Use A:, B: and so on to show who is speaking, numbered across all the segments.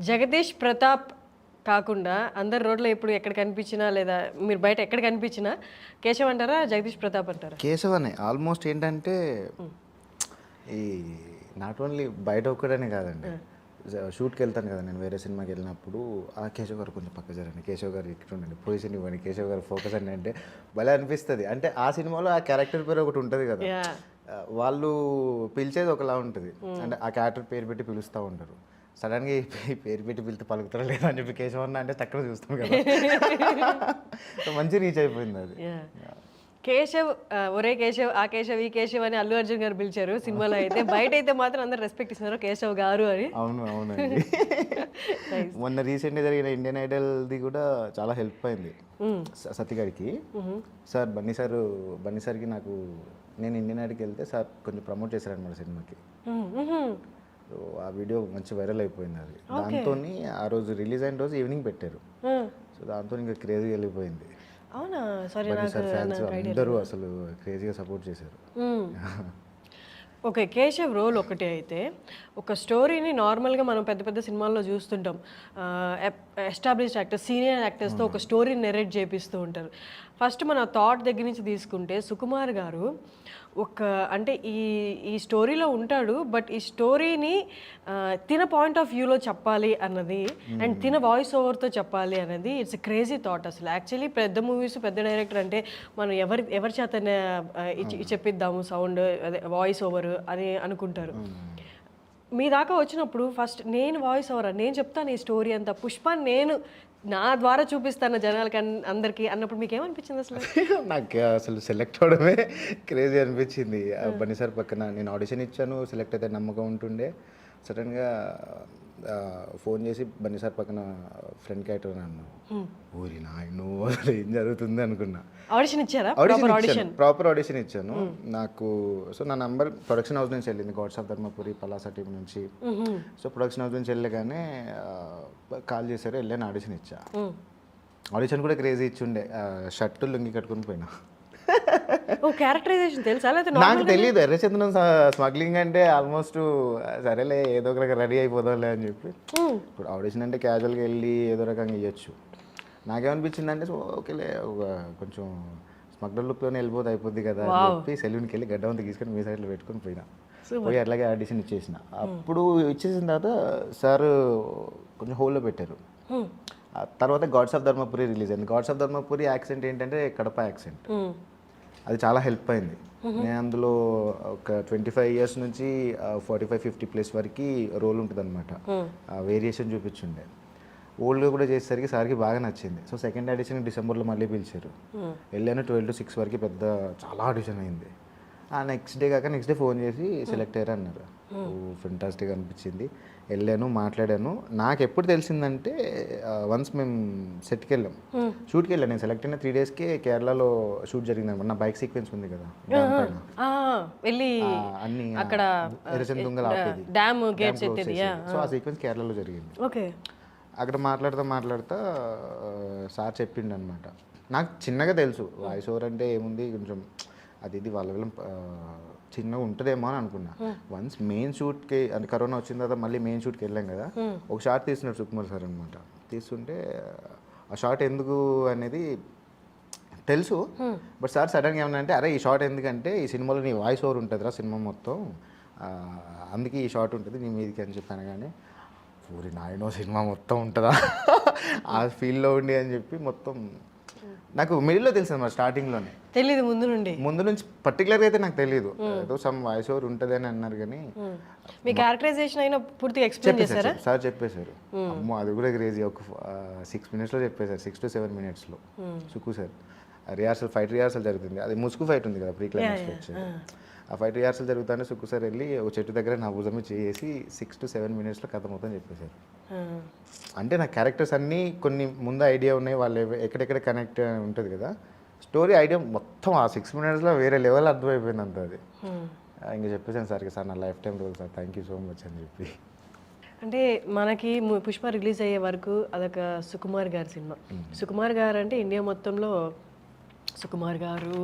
A: జగదీష్ ప్రతాప్ కాకుండా అందరు రోడ్లో ఎప్పుడు ఎక్కడ కనిపించినా లేదా మీరు బయట ఎక్కడ కనిపించినా కేశవ్ అంటారా జగదీష్ ప్రతాప్ అంటారా?
B: కేశవ్ అనే ఆల్మోస్ట్ ఏంటంటే ఈ నాట్ ఓన్లీ బయట ఒక్కడనే కాదండి, షూట్కి వెళ్తాను కదా నేను వేరే సినిమాకి వెళ్ళినప్పుడు ఆ కేశవ్ గారు కొంచెం పక్క జరండి, కేశవ్ గారు ఇక్కడ ఉండండి, పొజిషన్ ఇవ్వండి, కేశవ్ గారు ఫోకస్ అండి అంటే భలే అనిపిస్తుంది. అంటే ఆ సినిమాలో ఆ క్యారెక్టర్ పేరు ఒకటి ఉంటుంది కదా, వాళ్ళు పిలిచేది ఒకలా ఉంటుంది, అంటే ఆ క్యారెక్టర్ పేరు పెట్టి పిలుస్తూ ఉంటారు. సడన్గా ఈ పేరు పెట్టి పిలితే పలుకుతారా లేదా అని చెప్పి కేశవ్ అన్న అంటే తక్కువ చూస్తాం కదా, మంచి రీచ్ అయిపోయింది అది.
A: కేశవ్ ఒరే కేశవ్ ఆ కేశవ్ ఈ కేశవ్ అని అల్లు అర్జున్ గారు పిలిచారు సినిమాలో, అయితే బయట అయితే మాత్రం అందరు రెస్పెక్ట్ ఇస్తున్నారు కేశవ్ గారు అని.
B: అవును అవునండి. మొన్న రీసెంట్గా జరిగిన ఇండియన్ ఐడల్ది కూడా చాలా హెల్ప్ అయింది సతీ గారికి. సార్ బన్నీ సార్కి నాకు నేను ఇండియన్ ఐడల్కి వెళ్తే సార్ కొంచెం ప్రమోట్ చేశారనమాట సినిమాకి. సో ఆ వీడియో మంచి వైరల్ అయిపోయింది అది. దాంతో ఆ రోజు రిలీజ్ అయిన రోజు ఈవినింగ్ పెట్టారు. సో దాంతో ఇంకా క్రేజీగా వెళ్ళిపోయింది.
A: అవునా? సరే,
B: ఫ్యాన్స్ అందరూ అసలు క్రేజీగా సపోర్ట్ చేశారు.
A: ఓకే, కేశవ్ రోల్ ఒకటి అయితే ఒక స్టోరీని నార్మల్గా మనం పెద్ద పెద్ద సినిమాల్లో చూస్తుంటాం, ఎస్టాబ్లిష్డ్ యాక్టర్స్ సీనియర్ యాక్టర్స్తో ఒక స్టోరీని నెరేట్ చేపిస్తూ ఉంటారు. ఫస్ట్ మన థాట్ దగ్గర నుంచి తీసుకుంటే సుకుమార్ గారు ఒక అంటే ఈ స్టోరీలో ఉంటాడు, బట్ ఈ స్టోరీని తిన పాయింట్ ఆఫ్ వ్యూలో చెప్పాలి అన్నది అండ్ తిన వాయిస్ ఓవర్తో చెప్పాలి అనేది ఇట్స్ క్రేజీ థాట్. అసలు యాక్చువల్లీ పెద్ద మూవీస్ పెద్ద డైరెక్టర్ అంటే మనం ఎవరి చేతనే చెప్పిద్దాము సౌండ్ అదే వాయిస్ ఓవర్ అని అనుకుంటారు. మీ దాకా వచ్చినప్పుడు ఫస్ట్ నేను వాయిస్ ఓవర్ నేను చెప్తాను ఈ స్టోరీ అంతా, పుష్ప నేను నా ద్వారా చూపిస్తాను జనాలకి అందరికీ అన్నప్పుడు మీకు ఏమనిపించింది అసలు?
B: నాకు అసలు సెలెక్ట్ అవడమే క్రేజీ అనిపించింది. బన్నీ సార్ పక్కన నేను ఆడిషన్ ఇచ్చాను, సెలెక్ట్ అయితే నమ్మకం ఉంటుండే. సడన్గా ఫోన్ చేసి బన్నీ సార్ పక్కన ఫ్రెండ్ క్యారెక్టర్ అన్నాను, ఊరి నాయను అసలు ఏం జరుగుతుంది అనుకున్నా.
A: ఆడిషన్ ఇచ్చారా?
B: ప్రాపర్ ఆడిషన్ ఇచ్చాను. నాకు సో నా నంబర్ ప్రొడక్షన్ హౌస్ నుంచి వెళ్ళింది, God's of Dharmapuri Palasa team నుంచి. సో ప్రొడక్షన్ హౌస్ నుంచి వెళ్ళగానే కాల్ చేశారు, వెళ్ళాను ఆడిషన్ ఇచ్చా. ఆడిషన్ కూడా క్రేజీ ఇచ్చుండే, షర్టు లుంగి కట్టుకుని పోయినా.
A: క్యారెక్టరైజేషన్ తెలుసా?
B: నాకు తెలియదు ఎర్రచందనం స్మగ్లింగ్ అంటే ఆల్మోస్ట్ సరేలే ఏదో ఒక రకంగా రెడీ అయిపోదాంలే అని చెప్పి. ఇప్పుడు ఆడిషన్ అంటే క్యాజువల్గా వెళ్ళి ఏదో రకంగా ఇవ్వచ్చు. నాకేమనిపించింది అంటే ఓకేలే కొంచెం స్మగ్లర్ లుక్లోనే వెళ్ళిపోతే అయిపోద్ది కదా అని చెప్పి సెలూన్కి వెళ్ళి గడ్డ అంతా తీసుకొని మీ సైడ్లో పెట్టుకొని పోయి అట్లాగే ఆడిషన్ ఇచ్చేసిన. అప్పుడు ఇచ్చేసిన తర్వాత సార్ కొంచెం హోల్లో పెట్టారు. తర్వాత గాడ్స్ ఆఫ్ ధర్మపురి రిలీజ్ అయింది. గాడ్స్ ఆఫ్ ధర్మపురి యాక్సెంట్ ఏంటంటే కడప యాక్సెంట్, అది చాలా హెల్ప్ అయింది. నేను అందులో ఒక 25 years నుంచి 45-50+ వరకు రోల్ ఉంటుంది అనమాట, వేరియేషన్ చూపించుండే. ఓల్డ్గా కూడా చేసేసరికి సార్కి బాగా నచ్చింది. సో సెకండ్ ఆడిషన్ డిసెంబర్లో మళ్ళీ పిలిచారు, వెళ్ళాను. 12 to 6 వరకు చాలా ఆడిషన్ అయింది. నెక్స్ట్ డే ఫోన్ చేసి సెలెక్ట్ అయ్యారు అన్నారు. ఫెంటాస్టిక్ అనిపించింది. వెళ్ళాను, మాట్లాడాను. నాకు ఎప్పుడు తెలిసిందంటే వన్స్ మేము సెట్కి వెళ్ళాం, షూట్కి వెళ్ళాను. నేను సెలెక్ట్ అయిన 3 daysకే కేరళలో షూట్ జరిగింది అనమాట. నా బైక్ సీక్వెన్స్ ఉంది కదా అన్ని ఎర్రచందుంగలు ఆపేది, సో ఆ సీక్వెన్స్ కేరళలో జరిగింది. అక్కడ మాట్లాడుతా సార్ చెప్పిండు అనమాట. నాకు చిన్నగా తెలుసు వాయిస్ ఓవర్ అంటే ఏముంది, కొంచెం అది ఇది వాళ్ళ చిన్నగా ఉంటుందేమో అని అనుకున్నా. వన్స్ మెయిన్ షూట్కి అంటే కరోనా వచ్చిన తర్వాత మళ్ళీ మెయిన్ షూట్కి వెళ్ళాం కదా, ఒక షార్ట్ తీస్తున్నాడు సుకుమార్ సార్ అనమాట. తీస్తుంటే ఆ షార్ట్ ఎందుకు అనేది తెలుసు, బట్ సార్ సడన్గా ఏమన్నా అంటే అరే ఈ షార్ట్ ఎందుకంటే ఈ సినిమాలో నీ వాయిస్ ఓవర్ ఉంటుందిరా సినిమా మొత్తం, అందుకే ఈ షార్ట్ ఉంటుంది నీ మీదకి అని చెప్పాను. కానీ ఊరి నాయనో సినిమా మొత్తం ఉంటుందా ఆ ఫీల్డ్లో ఉండి అని చెప్పి మొత్తం నాకు మిడిల్లో తెలుసు అన్నమాట. స్టార్టింగ్లోనే
A: తెలియదు,
B: ముందు నుంచి పర్టికులర్గా అయితే నాకు తెలియదు. ఏదో సమ్ వాయిస్ ఓవర్ ఉంటుంది అని అన్నారు. కానీ
A: మీ క్యారెక్టరైజేషన్ అయినా పూర్తిగా ఎక్స్ప్లెయిన్ చేశారా?
B: సార్ చెప్పేశారు. అమ్మో అది కూడా క్రేజీ. ఒక 6 minutesలో చెప్పేశారు, 6 to 7 minutesలో. సుకు సార్ ఫైట్ రిహార్సల్ జరుగుతుంది, అది ముసుగు ఫైట్ ఉంది కదా ప్రీ క్లైమాక్స్కి వచ్చేది. ఆ ఫైట్ రిహార్సల్ జరుగుతుంటే సుక్కు సార్ వెళ్ళి ఒక చెట్టు దగ్గర నా భుజం చేసి 6 to 7 minutesలో కథ మొత్తం చెప్పేశారు. అంటే నా క్యారెక్టర్స్ అన్నీ కొన్ని ముందు ఐడియా ఉన్నాయి, వాళ్ళు ఎక్కడెక్కడ కనెక్ట్ ఉంటుంది కదా స్టోరీ ఐడియా మొత్తం ఆ 6 minutesలో వేరే లెవెల్ అర్థమైపోయింది అంత. అది ఇంకా చెప్పేసాను సార్కి, సార్ నా lifetime role sir, thank you so much అని చెప్పి.
A: అంటే మనకి పుష్ప రిలీజ్ అయ్యే వరకు అదొక సుకుమార్ గారి సినిమా. సుకుమార్ గారు అంటే ఇండియా మొత్తంలో సుకుమార్ గారు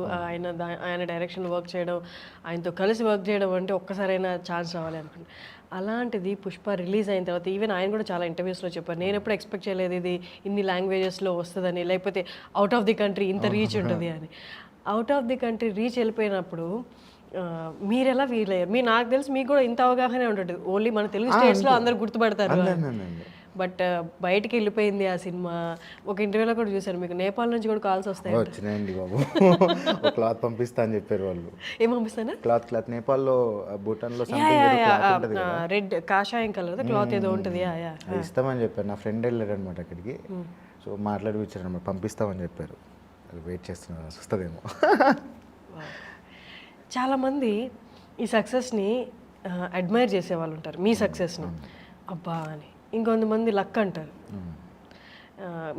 A: ఆయన డైరెక్షన్ వర్క్ చేయడం, ఆయనతో కలిసి వర్క్ చేయడం అంటే ఒక్కసారైనా ఛాన్స్ రావాలి అనుకుంటున్నాను. అలాంటిది పుష్ప రిలీజ్ అయిన తర్వాత ఈవెన్ ఆయన కూడా చాలా ఇంటర్వ్యూస్లో చెప్పారు, నేను ఎప్పుడు ఎక్స్పెక్ట్ చేయలేదు ఇది ఇన్ని లాంగ్వేజెస్లో వస్తుందని, లేకపోతే అవుట్ ఆఫ్ ది కంట్రీ ఇంత రీచ్ ఉంటుంది అని. Out of the country reach వెళ్ళిపోయినప్పుడు మీరు ఎలా ఫీల్ అయ్యారు? నాకు తెలిసి మీకు కూడా ఇంత అవగాహన ఉంటుంది, ఓన్లీ మన తెలుగు స్టేట్స్లో అందరు గుర్తుపడతారు, బట్ బయటికి వెళ్ళిపోయింది ఆ సినిమా. ఒక ఇంటర్వ్యూలో కూడా చూసారు, మీకు నేపాల్ నుంచి కూడా కాల్స్ వస్తాయి.
B: వచ్చినాయండి బాబు. ఒక క్లాత్ పంపిస్తా అని చెప్పారు వాళ్ళు.
A: ఏం పంపిస్తానా?
B: క్లాత్ నేపాల్లో భూటాన్లో
A: రెడ్ కాషాయం కలర్ క్లాత్ ఏదో ఉంటుంది,
B: ఇస్తామని చెప్పారు. నా ఫ్రెండ్ వెళ్ళాడు అనమాట అక్కడికి, సో మాట్లాడి వచ్చారు అనమాట, పంపిస్తామని చెప్పారు. అది వెయిట్ చేస్తున్నారు, వస్తుందేమో.
A: చాలామంది ఈ సక్సెస్ని అడ్మైర్ చేసేవాళ్ళు ఉంటారు, మీ సక్సెస్ని అబ్బా అని. ఇంకొంతమంది లక్ అంటారు.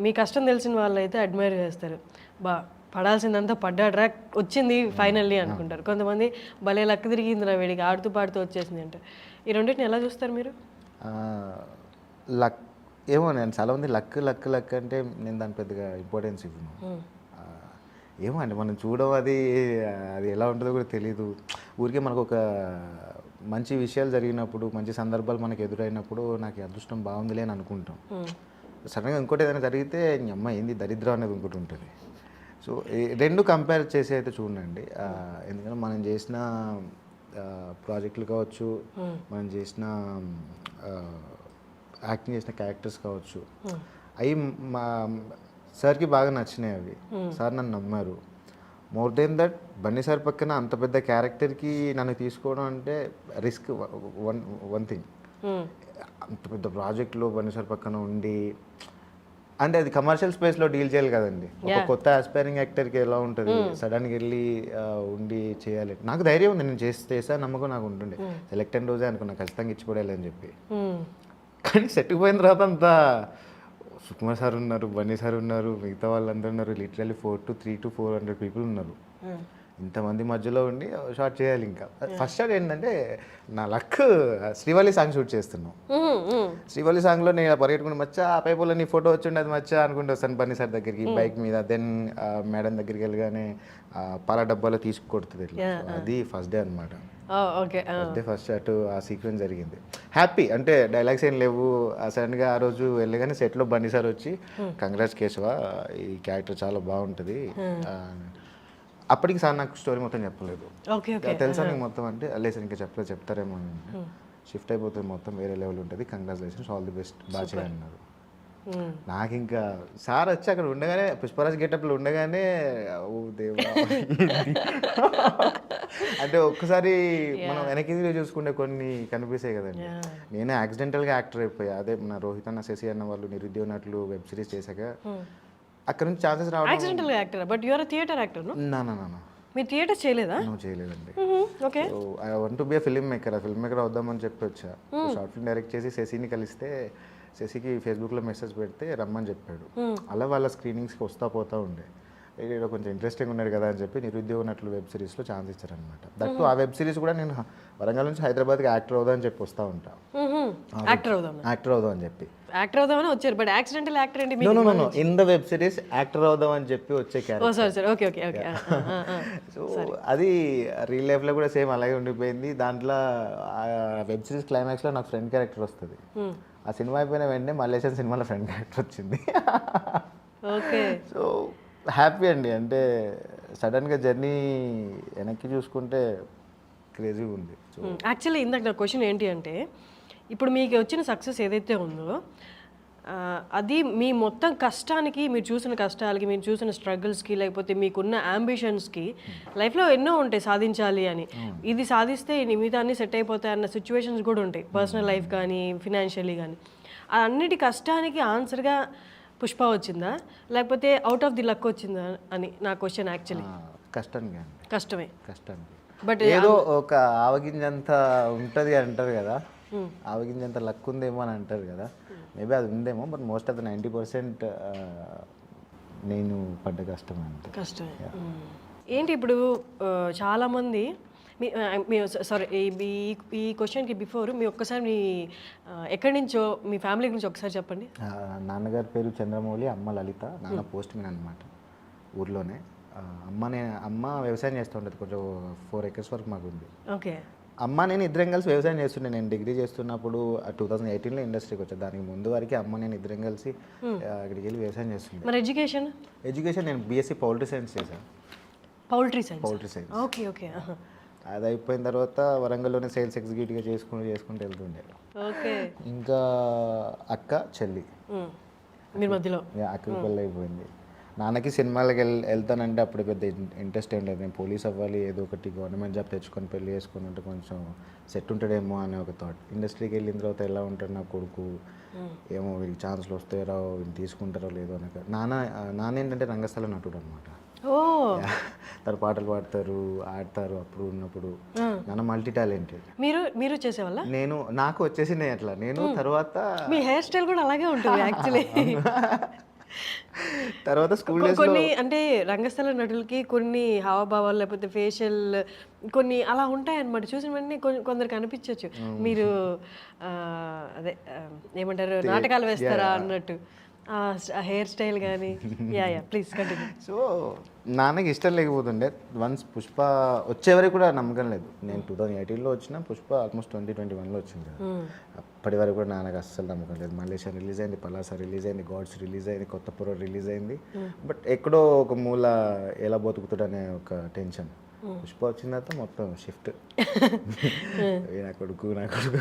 A: మీ కష్టం తెలిసిన వాళ్ళు అయితే అడ్మైర్ చేస్తారు, బా పడాల్సిందంతా పడ్డాడ్రా వచ్చింది ఫైనల్లీ అనుకుంటారు. కొంతమంది భలే లక్ తిరిగిందిరా వీడికి, ఆడుతూ పాడుతూ వచ్చేసింది అంటారు. ఈ రెండింటిని ఎలా చూస్తారు మీరు?
B: లక్ ఏమో, నేను చాలామంది లక్ అంటే నేను దాని పెద్దగా ఇంపార్టెన్స్ ఇవ్వను. ఏమో అండి, మనం చూడడం అది ఎలా ఉంటుందో కూడా తెలీదు. ఊరికే మనకు ఒక మంచి విషయాలు జరిగినప్పుడు, మంచి సందర్భాలు మనకు ఎదురైనప్పుడు నాకు అదృష్టం బాగుందిలే అని అనుకుంటాం. సడన్గా ఇంకోటి ఏదైనా జరిగితే అమ్మ ఏంది దరిద్రం అనేది ఇంకోటి ఉంటుంది. సో రెండు కంపేర్ చేసి అయితే చూడండి. ఎందుకంటే మనం చేసిన ప్రాజెక్టులు కావచ్చు, మనం చేసిన యాక్టింగ్ చేసిన క్యారెక్టర్స్ కావచ్చు, అవి మా సార్కి బాగా నచ్చినాయి. అవి సార్ నన్ను నమ్మారు. More than that Bunny sir పక్కన అంత పెద్ద క్యారెక్టర్కి నన్ను తీసుకోవడం అంటే రిస్క్. వన్ థింగ్, అంత పెద్ద ప్రాజెక్ట్లో బన్నీ సార్ పక్కన ఉండి అంటే అది కమర్షియల్ స్పేస్లో డీల్ చేయాలి కదండి. ఒక కొత్త ఆస్పైరింగ్ యాక్టర్కి ఎలా ఉంటుంది సడన్గా వెళ్ళి ఉండి చేయాలి. నాకు ధైర్యం ఉంది, నేను చేసా నమ్మకం నాకు ఉంటుండే. సెలెక్ట్ అయిన రోజే అనుకున్నా ఖచ్చితంగా ఇచ్చిపోయాలి అని చెప్పి. కానీ సెట్కి పోయిన తర్వాత అంతా సుకుమార్ సార్ ఉన్నారు, బన్నీ సార్ ఉన్నారు, మిగతా వాళ్ళందరూ ఉన్నారు. లిటరల్లీ 300 to 400 పీపుల్ ఉన్నారు. ఇంతమంది మధ్యలో ఉండి షార్ట్ చేయాలి. ఇంకా ఫస్ట్ షాట్ ఏంటంటే నా లక్, శ్రీవల్లి సాంగ్ షూట్ చేస్తున్నాం. శ్రీవల్లి సాంగ్లో నేను పరిగెట్టుకుని మచ్చా ఆ పైపుల్లో నీ ఫోటో వచ్చిండి అది మచ్చా అనుకుంటూ వస్తాను బన్నీ సార్ దగ్గరికి బైక్ మీద. దెన్ మేడం దగ్గరికి వెళ్ళగానే పాల డబ్బాలో తీసుకొడుతుంది. అది ఫస్ట్ డే అనమాట. ఫస్ట్ షాట్ ఆ సీక్వెన్స్ జరిగింది. హ్యాపీ అంటే డైలాగ్స్ ఏం లేవు. సడన్గా ఆ రోజు వెళ్ళగానే సెట్లో బన్నీ సార్ వచ్చి కంగ్రాట్స్ కేశవ, ఈ క్యారెక్టర్ చాలా బాగుంటుంది. అప్పటికి సార్ నాకు స్టోరీ మొత్తం చెప్పలేదు. తెలుసా నీకు మొత్తం అంటే లేదు సార్ ఇంకా చెప్పలేదు, చెప్తారేమో అని. షిఫ్ట్ అయిపోతుంది మొత్తం, వేరే లెవెల్ ఉంటుంది, కంగ్రాచులేషన్స్, ఆల్ ది బెస్ట్, బాగా చేయన్నారు. నాకు ఇంకా సార్ వచ్చి అక్కడ ఉండగానే పుష్పరాజ్ గెటప్లో ఉండగానే ఓ దేవా. అంటే ఒక్కసారి మనం వెనక్కి చూసుకుంటే కొన్ని కనిపిస్తాయి కదండి. నేను యాక్సిడెంటల్గా యాక్టర్ అయిపోయా. అదే మన రోహిత్ అన్న, శశి అన్న వాళ్ళు నిరుద్యోగ నటులు వెబ్ సిరీస్ చేశాక అక్కడ నుంచి ఛాన్సెస్ రావడం.
A: Accidental actor, but you are theatre actor.
B: నా
A: మీరు థియేటర్ చేయలేదా?
B: నువ్వు చేయలేదండి.
A: Okay,
B: I want to be a filmmaker. Filmmaker అవుదామని చెప్పి వచ్చా. షార్ట్ ఫిల్మ్ డైరెక్ట్ చేసి శశిని కలిస్తే శశికి ఫేస్బుక్లో మెసేజ్ పెడితే రమ్మని చెప్పాడు. అలా వాళ్ళ స్క్రీనింగ్స్కి వస్తా పోతా ఉండే. ఏదో కొంచెం ఇంట్రెస్టింగ్ ఉన్నాడు కదా అని చెప్పి నిరుద్యోగ నటులు వెబ్ సిరీస్లో ఛాన్స్ ఇచ్చారనమాట. దట్టు ఆ వెబ్ సిరీస్ కూడా నేను వరంగల్ నుంచి హైదరాబాద్కి యాక్టర్ అవుదా అని చెప్పి వస్తూ ఉంటా. యాక్టర్ అవుదాం అని చెప్పి
A: వచ్చారు. బట్ యాక్సిడెంటల్ యాక్టర్ ఏంటి?
B: No in the web series actor అవుదాం అని చెప్పి వచ్చే క్యారెక్టర్. సో అది రియల్ లైఫ్లో కూడా సేమ్ అలాగే ఉండిపోయింది. దాంట్లో వెబ్ సిరీస్ క్లైమాక్స్లో నాకు ఫ్రెండ్ క్యారెక్టర్ వస్తుంది. ఆ సినిమా అయిపోయిన వెంటనే మలేషియన్ సినిమాలో ఫ్రెండ్ క్యారెక్టర్ వచ్చింది. సో హ్యాపీ అండి. అంటే సడన్గా జర్నీ వెనక్కి చూసుకుంటే క్రేజీగా ఉంది.
A: యాక్చువల్లీ ఇందాక నా క్వశ్చన్ ఏంటి అంటే, ఇప్పుడు మీకు వచ్చిన సక్సెస్ ఏదైతే ఉందో అది మీ మొత్తం కష్టానికి, మీరు చూసిన కష్టాలకి, మీరు చూసిన స్ట్రగుల్స్కి, లేకపోతే మీకున్న అంబిషన్స్కి, లైఫ్లో ఎన్నో ఉంటాయి సాధించాలి అని. ఇది సాధిస్తే మిగతా అన్నీ సెట్ అయిపోతాయి అన్న సిచ్యువేషన్స్ కూడా ఉంటాయి, పర్సనల్ లైఫ్ కానీ ఫినాన్షియలీ కానీ. అన్నిటి కష్టానికి ఆన్సర్గా పుష్ప వచ్చిందా, లేకపోతే అవుట్ ఆఫ్ ది లక్ వచ్చిందా అని నా క్వశ్చన్. యాక్చువల్లీ కష్టమే.
B: బట్ ఏదో ఒక ఆవగింజంత ఉంటుంది అంటారు కదా, ఆవగింజంత లక్ ఉందేమో అని అంటారు కదా. మేబీ అది ఉందేమో, బట్ మోస్ట్ ఆఫ్ ద 90% నేను పడ్డ కష్టమే.
A: ఏంటి ఇప్పుడు చాలామంది సారీ ఈ క్వశ్చన్కి బిఫోర్ మీ ఒక్కసారి మీ ఎక్కడి నుంచో మీ ఫ్యామిలీ గురించి ఒకసారి చెప్పండి.
B: నాన్నగారి పేరు చంద్రమౌళి, అమ్మ లలిత. నాన్న పోస్ట్ మ్యాన్ అనమాట ఊర్లోనే. అమ్మ వ్యవసాయం చేస్తూ ఉంటుంది, కొంచెం 4 acres వరకు మాకు ఉంది.
A: ఓకే.
B: అమ్మ నేను ఇద్దరం కలిసి వ్యవసాయం చేస్తుండే. నేను డిగ్రీ చేస్తున్నప్పుడు 2018లో ఇండస్ట్రీకి వచ్చాను. దానికి ముందు వరకు అమ్మ నేను ఇద్దరం కలిసి అక్కడికి వెళ్ళి వ్యవసాయం చేస్తుండే.
A: మరి ఎడ్యుకేషన్
B: నేను బీఎస్సీ పౌల్ట్రీ సైన్స్ చేశాను.
A: Poultry science.
B: Poultry science.
A: Okay okay.
B: అది అయిపోయిన తర్వాత వరంగల్లోనే సేల్స్ ఎగ్జిక్యూటివ్గా చేసుకుంటూ వెళ్తుండే.
A: ఓకే.
B: ఇంకా అక్క చెల్లి
A: మీరు మధ్యలో.
B: అక్కకి పెళ్ళి అయిపోయింది. నాన్నకి సినిమాలకి వెళ్తానంటే అప్పుడు పెద్ద ఇంట్రెస్ట్ ఏం లేదు. నేను పోలీస్ అవ్వాలి, ఏదో ఒకటి గవర్నమెంట్ జాబ్ తెచ్చుకొని పెళ్లి చేసుకుని ఉంటే కొంచెం సెట్ ఉంటాడేమో అనే ఒక థాట్. ఇండస్ట్రీకి వెళ్ళిన తర్వాత ఎలా ఉంటాడు నా కొడుకు, ఏమో వీళ్ళకి ఛాన్స్లు వస్తాయో వీళ్ళు తీసుకుంటారో లేదో అనక. నాన్న ఏంటంటే రంగస్థల నటుడు అనమాట. తను పాటలు పాడతారు, ఆడతారు. అప్పుడు ఉన్నప్పుడు నాన్న మల్టీ టాలెంటెడ్.
A: మీరు చేసేవాళ్ళ?
B: నాకు వచ్చేసినాయి అట్లా. నేను తర్వాత
A: మీ హెయిర్ స్టైల్ కూడా అలాగే ఉంటుంది యాక్చువల్లీ.
B: తర్వాత స్కూల్
A: కొన్ని అంటే రంగస్థల నటులకి కొన్ని హావభావాలు లేకపోతే ఫేషియల్ కొన్ని అలా ఉంటాయి అన్నమాట. చూసిన వెంటనే కొందరికి అనిపించవచ్చు మీరు అదే ఏమంటారు నాటకాలు వేస్తారా అన్నట్టు. హెయిర్ స్టైల్ కానీ. Yeah please continue.
B: సో నాన్నకి ఇష్టం లేకపోతుండే. వన్స్ పుష్ప వచ్చే వరకు కూడా నమ్మకం లేదు. నేను 2018లో వచ్చిన, పుష్ప ఆల్మోస్ట్ 2021లో వచ్చింది కదా. అప్పటి వరకు కూడా నాన్నకి అస్సలు నమ్మకం లేదు. మలేషియా రిలీజ్ అయింది, పలాస రిలీజ్ అయింది, గాడ్స్ రిలీజ్ అయింది, కొత్తపురం రిలీజ్ అయింది. బట్ ఎక్కడో ఒక మూల ఎలా బతుకుతాడనే ఒక టెన్షన్. పుష్ప వచ్చిన తర్వాత మొత్తం షిఫ్ట్. నా కొడుకు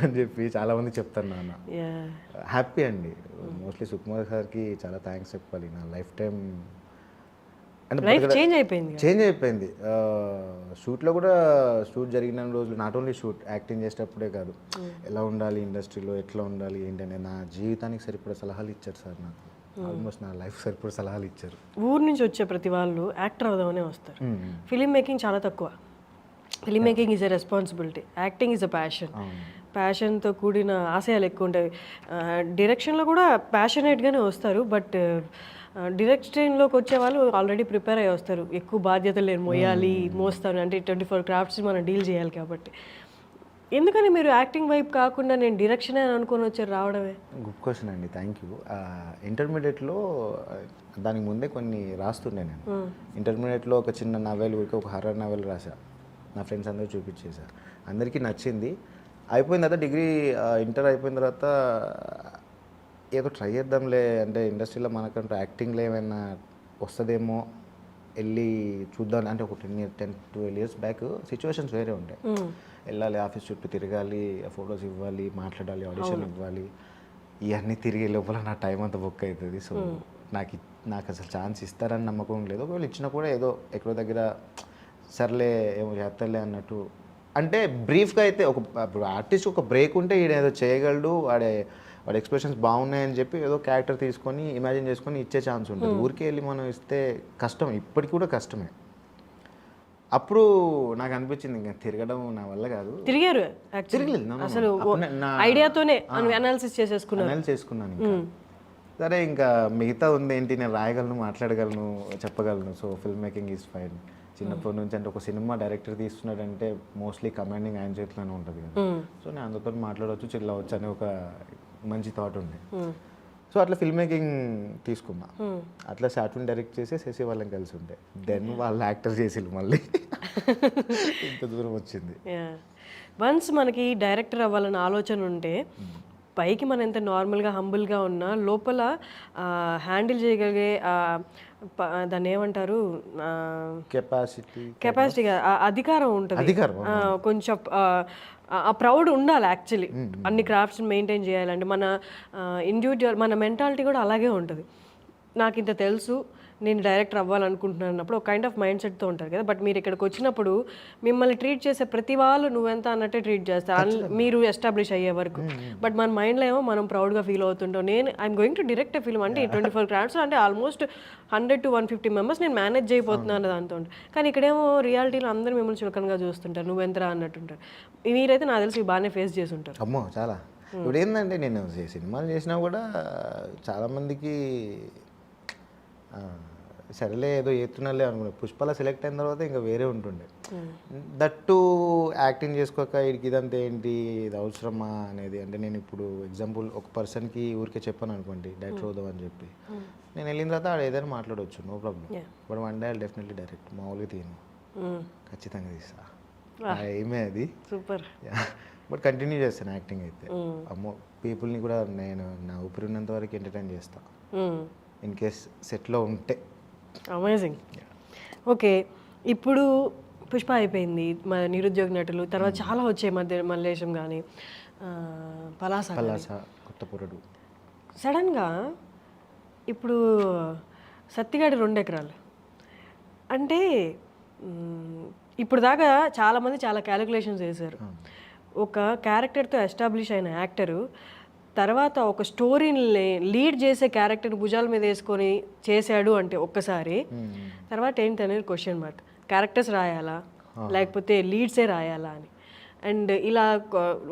B: అని చెప్పి చాలా మంది చెప్తారు నాన్న. హ్యాపీ అండి. మోస్ట్లీ సుకుమార్ సార్కి చాలా థ్యాంక్స్ చెప్పాలి. నా లైఫ్ టైం అంటే చేంజ్ అయిపోయింది. షూట్లో కూడా షూట్ జరిగిన రోజులు నాట్ ఓన్లీ షూట్, యాక్టింగ్ చేసేటప్పుడే కాదు, ఎలా ఉండాలి ఇండస్ట్రీలో, ఎట్లా ఉండాలి ఏంటనే నా జీవితానికి సరిపడే సలహాలు ఇచ్చారు సార్. నాకు ఆల్మోస్ట్ నా లైఫ్ సరిపడే సలహాలు ఇచ్చారు.
A: ఊరు నుంచి వచ్చే ప్రతి వాళ్ళు యాక్టర్ అవుదామనే వస్తారు. ఫిలిం మేకింగ్ చాలా తక్కువ. Film making is a responsibility, acting is a passion. ప్యాషన్తో కూడిన ఆశయాలు ఎక్కువ ఉంటాయి. డైరెక్షన్లో కూడా ప్యాషనేట్గానే వస్తారు. బట్ డైరెక్షన్లోకి వచ్చే వాళ్ళు ఆల్రెడీ ప్రిపేర్ అయ్యి వస్తారు. ఎక్కువ బాధ్యతలు నేను మోస్తాను అంటే 24 క్రాఫ్ట్స్ మనం డీల్ చేయాలి కాబట్టి. ఎందుకని మీరు యాక్టింగ్ వైపు కాకుండా నేను డైరెక్షనే అని అనుకుని వచ్చారు రావడమే?
B: గుడ్ క్వశ్చన్ అండి, థ్యాంక్ యూ. ఇంటర్మీడియట్లో దానికి ముందే కొన్ని రాస్తుండే నేను. ఇంటర్మీడియట్లో ఒక చిన్న నవెల్, ఒక హర్రర్ నవెల్ రాసా. నా ఫ్రెండ్స్ అందరూ చూపించేసా, అందరికీ నచ్చింది. అయిపోయిన తర్వాత డిగ్రీ ఇంటర్ అయిపోయిన తర్వాత ఏదో ట్రై చేద్దాంలే, అంటే ఇండస్ట్రీలో మనకంటూ యాక్టింగ్లో ఏమైనా వస్తుందేమో వెళ్ళి చూద్దాం అంటే ఒక 10-12 years బ్యాక్ సిచ్యువేషన్స్ వేరే ఉంటాయి. వెళ్ళాలి, ఆఫీస్ చుట్టూ తిరగాలి, ఫొటోస్ ఇవ్వాలి, మాట్లాడాలి, ఆడిషన్ ఇవ్వాలి, ఇవన్నీ తిరిగే లోపల నా టైం అంతా బుక్ అవుతుంది. సో నాకు అసలు ఛాన్స్ ఇస్తారని నమ్మకం లేదు. ఒకవేళ ఇచ్చినా కూడా ఏదో ఎక్కడో దగ్గర సర్లే ఏమో చేస్తారులే అన్నట్టు. అంటే బ్రీఫ్గా అయితే ఇప్పుడు ఆర్టిస్ట్ ఒక బ్రేక్ ఉంటే ఈయన ఏదో చేయగలడు, వాడి ఎక్స్ప్రెషన్స్ బాగున్నాయని చెప్పి ఏదో క్యారెక్టర్ తీసుకొని ఇమాజిన్ చేసుకొని ఇచ్చే ఛాన్స్ ఉంటుంది. ఊరికే వెళ్ళి మనం ఇస్తే కష్టం, ఇప్పటికి కూడా కష్టమే. అప్పుడు నాకు అనిపించింది ఇంకా తిరగడం నా వల్ల కాదు.
A: తిరగలేదు అసలు, ఐడియాతోనే అనాలిసిస్
B: చేసుకున్నాను. ఇంకా సరే ఇంకా మిగతా ఉంది ఏంటి, నేను రాయగలను, మాట్లాడగలను, చెప్పగలను. So film making is fine. చిన్నప్పటి నుంచి అంటే ఒక సినిమా డైరెక్టర్ తీస్తున్నాడంటే మోస్ట్లీ కమాండింగ్ ఆయన చేతిలోనే ఉంటుంది కదా. సో నేను అందరితో మాట్లాడవచ్చు, చిల్లవచ్చు అనే ఒక మంచి థాట్ ఉంది. సో అట్లా ఫిల్మ్ మేకింగ్ తీసుకున్నా. అట్లా షార్ట్ డైరెక్ట్ చేసి శశి వాళ్ళని కలిసి ఉంటే దెన్ వాళ్ళు యాక్టర్ చేసిళ్ళు మళ్ళీ ఇంత దూరం వచ్చింది.
A: వన్స్ మనకి డైరెక్టర్ అవ్వాలన్న ఆలోచన ఉంటే పైకి మనం ఎంత నార్మల్గా హంబుల్గా ఉన్నా లోపల హ్యాండిల్ చేయగలిగే దాన్ని ఏమంటారు కెపాసిటీ అధికారం ఉంటుంది. కొంచెం ఆ ప్రౌడ్ ఉండాలి యాక్చువల్లీ. అన్ని క్రాఫ్ట్స్ మెయింటైన్ చేయాలంటే మన ఇండివిజువల్ మన మెంటాలిటీ కూడా అలాగే ఉంటుంది. నాకు ఇంత తెలుసు, నేను డైరెక్టర్ అవ్వాలనుకుంటున్నాను అన్నప్పుడు ఒక కైండ్ ఆఫ్ మైండ్ సెట్తో ఉంటారు కదా. బట్ మీరు ఇక్కడికి వచ్చినప్పుడు మిమ్మల్ని ట్రీట్ చేసే ప్రతి వాళ్ళు నువ్వెంత అన్నట్టే ట్రీట్ చేస్తారు మీరు ఎస్టాబ్లిష్ అయ్యే వరకు. బట్ మన మైండ్లో ఏమో మనం ప్రౌడ్గా ఫీల్ అవుతుంటాం. I'm going to direct a film అంటే 24 క్రాఫ్ట్స్ అంటే ఆల్మోస్ట్ 100 to 150 మెంబర్స్ నేను మేనేజ్ చేయబోతున్నాను దాంతో. కానీ ఇక్కడేమో రియాలిటీలో అందరూ మిమ్మల్ని చులకనగా చూస్తుంటారు, నువ్వెంతరా అన్నట్టుంటారు. మీరైతే నాకు తెలిసి బాగానే ఫేస్ చేసి ఉంటారు.
B: అమ్మో చాలా. ఇప్పుడు ఏంటంటే నేను సినిమాలు చేసినా కూడా చాలామందికి సరేలే ఏదో చేస్తున్నాలే అనుకున్నాను. పుష్పలా సెలెక్ట్ అయిన తర్వాత ఇంకా వేరే ఉంటుండే. దట్టు యాక్టింగ్ చేసుకోక వీడికి ఇదంతా ఏంటి, ఇది అవసరమా అనేది. అంటే నేను ఇప్పుడు ఎగ్జాంపుల్ ఒక పర్సన్కి ఊరికే చెప్పాను అనుకోండి డైరెక్టర్ అవుదాం అని చెప్పి, నేను వెళ్ళిన తర్వాత ఆడ ఏదైనా మాట్లాడవచ్చు, no problem. But one day definitely direct మామూలుగా తీయను, ఖచ్చితంగా తీస్తా. ఏమే అది.
A: సూపర్.
B: బట్ కంటిన్యూ చేస్తాను యాక్టింగ్ అయితే. అమ్మో, పీపుల్ని కూడా నేను నా ఊపిరి ఉన్నంత వరకు ఎంటర్టైన్ చేస్తాను ఇన్ కేస్ సెట్లో ఉంటే.
A: అమేజింగ్. ఓకే, ఇప్పుడు పుష్ప అయిపోయింది, మన నిరుద్యోగ నటులు, తర్వాత చాలా వచ్చాయి మధ్య మల్లేశం కానీ పలాస,
B: కొత్తపురడు.
A: సడన్గా ఇప్పుడు సత్తిగాడి 2 ఎకరాలు అంటే ఇప్పుడు దాకా చాలామంది చాలా క్యాలిక్యులేషన్స్ వేశారు. ఒక క్యారెక్టర్తో ఎస్టాబ్లిష్ అయిన యాక్టరు తర్వాత ఒక స్టోరీని లీడ్ చేసే క్యారెక్టర్ని భుజాల మీద వేసుకొని చేశాడు అంటే ఒక్కసారి, తర్వాత ఏంటి అనేది క్వశ్చన్ మార్క్. క్యారెక్టర్స్ రాయాలా లేకపోతే లీడ్సే రాయాలా అని. అండ్ ఇలా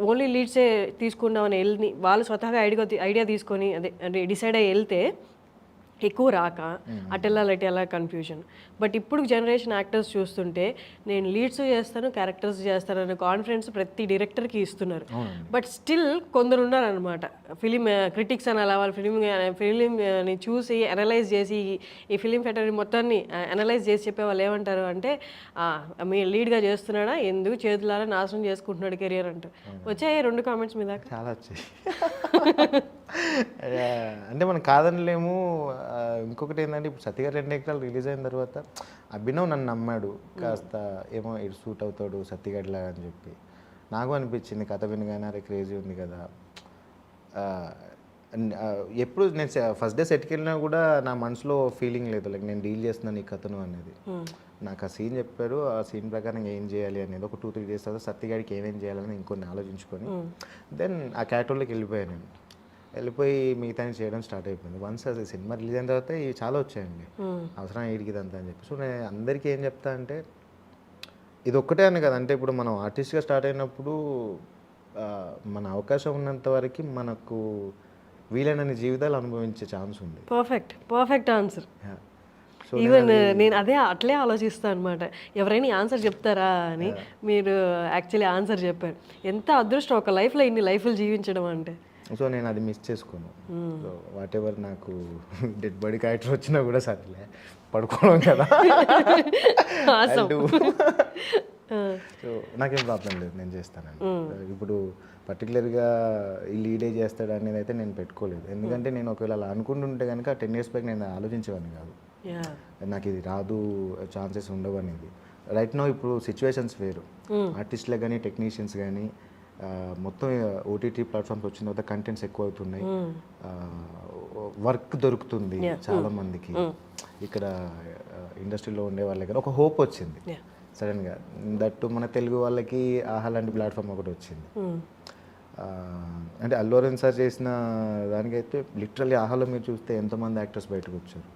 A: ఓన్లీ లీడ్సే తీసుకున్నామని వెళ్ళి వాళ్ళు స్వతహాగా ఐడియా తీసుకొని అదే డిసైడ్ అయ్యి వెళ్తే ఎక్కువ రాక అటెల్లా కన్ఫ్యూజన్. బట్ ఇప్పుడు జనరేషన్ యాక్టర్స్ చూస్తుంటే నేను లీడ్స్ చేస్తాను, క్యారెక్టర్స్ చేస్తాను అనే కాన్ఫిడెన్స్ ప్రతి డైరెక్టర్కి ఇస్తున్నారు. బట్ స్టిల్ కొందరు ఉన్నారనమాట ఫిలిం క్రిటిక్స్ అని, అలా వాళ్ళు ఫిలింని చూసి అనలైజ్ చేసి ఈ ఫిలిం ఫెటరీ మొత్తాన్ని అనలైజ్ చేసి చెప్పే వాళ్ళు ఏమంటారు అంటే, మీ లీడ్గా చేస్తున్నాడా, ఎందుకు చేతులారా నాశనం చేసుకుంటున్నాడు కెరియర్ అంటూ వచ్చాయి 2 కామెంట్స్ మీద.
B: చాలా వచ్చాయి. అంటే మనం కాదనలేము. ఇంకొకటి ఏంటంటే ఇప్పుడు సత్తిగారు 2 ఎకరాలు రిలీజ్ అయిన తర్వాత అభినవ్ నన్ను నమ్మాడు, కాస్త ఏమో ఇటు సూట్ అవుతాడు సత్తిగాడిలాగా అని చెప్పి. నాకు అనిపించింది కథ వినగానే అరే క్రేజీ ఉంది కదా. ఎప్పుడు నేను ఫస్ట్ డే సెట్కి వెళ్ళినా కూడా నా మనసులో ఫీలింగ్ లేదు లైక్ నేను డీల్ చేస్తున్నాను ఈ కథను అనేది. నాకు ఆ సీన్ చెప్పారు, ఆ సీన్ ప్రకారం ఏం చేయాలి అనేది ఒక 2-3 డేస్ తర్వాత సత్తిగాడికి ఏమేం చేయాలని ఇంకొన్ని ఆలోచించుకొని దెన్ ఆ క్యారెక్టర్లోకి వెళ్ళిపోయాను. నేను వెళ్ళిపోయి మిగతా చేయడం స్టార్ట్ అయిపోయింది. వన్స్ అది సినిమా రిలీజ్ అయిన తర్వాత ఇవి చాలా వచ్చాయండి, అవసరం వీడికి ఇదంతా అని చెప్పి. సో నేను అందరికీ ఏం చెప్తా అంటే ఇది ఒక్కటే అని కదా, అంటే ఇప్పుడు మనం ఆర్టిస్ట్గా స్టార్ట్ అయినప్పుడు మన అవకాశం ఉన్నంత వరకు మనకు వీలైనన్ని జీవితాలు అనుభవించే ఛాన్స్ ఉంది.
A: Perfect answer. ఈవెన్ నేను అట్లే ఆలోచిస్తాను అనమాట. ఎవరైనా ఆన్సర్ చెప్తారా అని, మీరు యాక్చువల్లీ ఆన్సర్ చెప్పారు. ఎంత అదృష్టం ఒక లైఫ్లో ఇన్ని లైఫ్లు జీవించడం అంటే.
B: సో నేను అది మిస్ చేసుకోను. సో వాట్ ఎవర్ నాకు డెడ్ బాడీ క్యారెక్టర్ వచ్చినా కూడా సరేలే పడుకోవడం కదా. సో నాకేం ప్రాబ్లం లేదు, నేను చేస్తానండి. ఇప్పుడు పర్టికులర్గా ఈ లీడే చేస్తాడు అనేది అయితే నేను పెట్టుకోలేదు. ఎందుకంటే నేను ఒకవేళ అలా అనుకుంటుంటే కనుక 10 years బ్యాక్ నేను ఆలోచించేవాడిని కాదు, నాకు ఇది రాదు, ఛాన్సెస్ ఉండవు అనేది. రైట్ నో ఇప్పుడు సిచ్యువేషన్స్ వేరు. ఆర్టిస్ట్లకు కానీ టెక్నీషియన్స్ కానీ మొత్తం ఓటీటీ ప్లాట్ఫామ్స్ వచ్చిన తర్వాత కంటెంట్స్ ఎక్కువ అవుతున్నాయి, వర్క్ దొరుకుతుంది చాలా మందికి. ఇక్కడ ఇండస్ట్రీలో ఉండే వాళ్ళకి ఒక హోప్ వచ్చింది సడన్గా. దట్టు మన తెలుగు వాళ్ళకి ఆహా లాంటి ప్లాట్ఫామ్ ఒకటి వచ్చింది. అంటే అల్లు అరవింద్ సార్ చేసిన దానికైతే లిటరల్లీ ఆహాలో మీరు చూస్తే ఎంతమంది యాక్టర్స్ బయటకు వచ్చారు.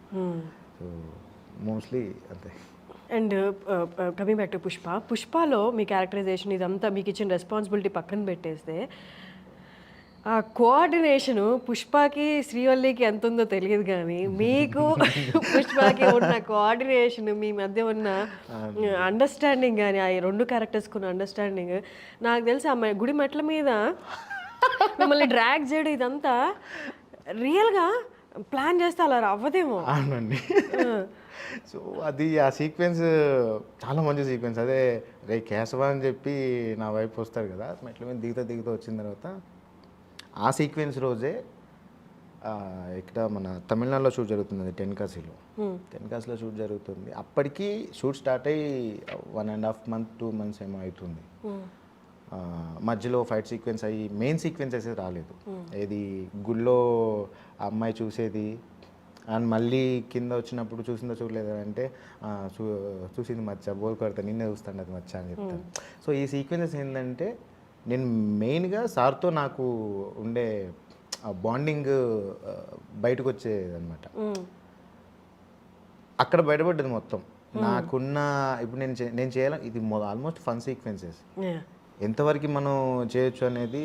B: సో మోస్ట్లీ అంతే.
A: అండ్ కమింగ్ బ్యాక్ టు పుష్పలో మీ క్యారెక్టరైజేషన్ ఇదంతా మీకు ఇచ్చిన రెస్పాన్సిబిలిటీ పక్కన పెట్టేస్తే ఆ కోఆర్డినేషను పుష్పకి శ్రీవల్లికి ఎంత ఉందో తెలియదు కానీ మీకు పుష్పకి ఉన్న కోఆర్డినేషన్, మీ మధ్య ఉన్న అండర్స్టాండింగ్ కానీ, ఆ 2 క్యారెక్టర్స్కి ఉన్న అండర్స్టాండింగ్, నాకు తెలిసి ఆ గుడి మెట్ల మీద మిమ్మల్ని డ్రాగ్ చేయడం ఇదంతా రియల్గా ప్లాన్ చేస్తే అలా అవ్వదేమో.
B: అవునండి. సో అది ఆ సీక్వెన్స్ చాలా మంచి సీక్వెన్స్. అదే రే కేశవ అని చెప్పి నా వైపు వస్తాడు కదా, మెట్ల మీద దిగుతూ వచ్చిన తర్వాత ఆ సీక్వెన్స్ రోజే ఇక్కడ మన తమిళనాడులో షూట్ జరుగుతుంది, టెన్కాసిలో షూట్ జరుగుతుంది. అప్పటికి షూట్ స్టార్ట్ అయ్యి 1.5 months 2 months ఏమో అవుతుంది. మధ్యలో ఫైట్ సీక్వెన్స్ అయ్యి మెయిన్ సీక్వెన్స్ అయితే రాలేదు. ఏది గుళ్ళో ఆ అమ్మాయి చూసేది అండ్ మళ్ళీ కింద వచ్చినప్పుడు చూసిందో చూడలేదు అంటే చూసింది మచ్చ, బోల్ కొడతా నిన్నే చూస్తాను అది మచ్చ అని చెప్తాను. సో ఈ సీక్వెన్సెస్ ఏంటంటే నేను మెయిన్గా సార్తో నాకు ఉండే బాండింగ్ బయటకు వచ్చేది అనమాట. అక్కడ బయటపడ్డది మొత్తం నాకున్న. ఇప్పుడు నేను చేయాలి ఇది ఆల్మోస్ట్ ఫన్ సీక్వెన్సెస్, ఎంతవరకు మనం చేయొచ్చు అనేది.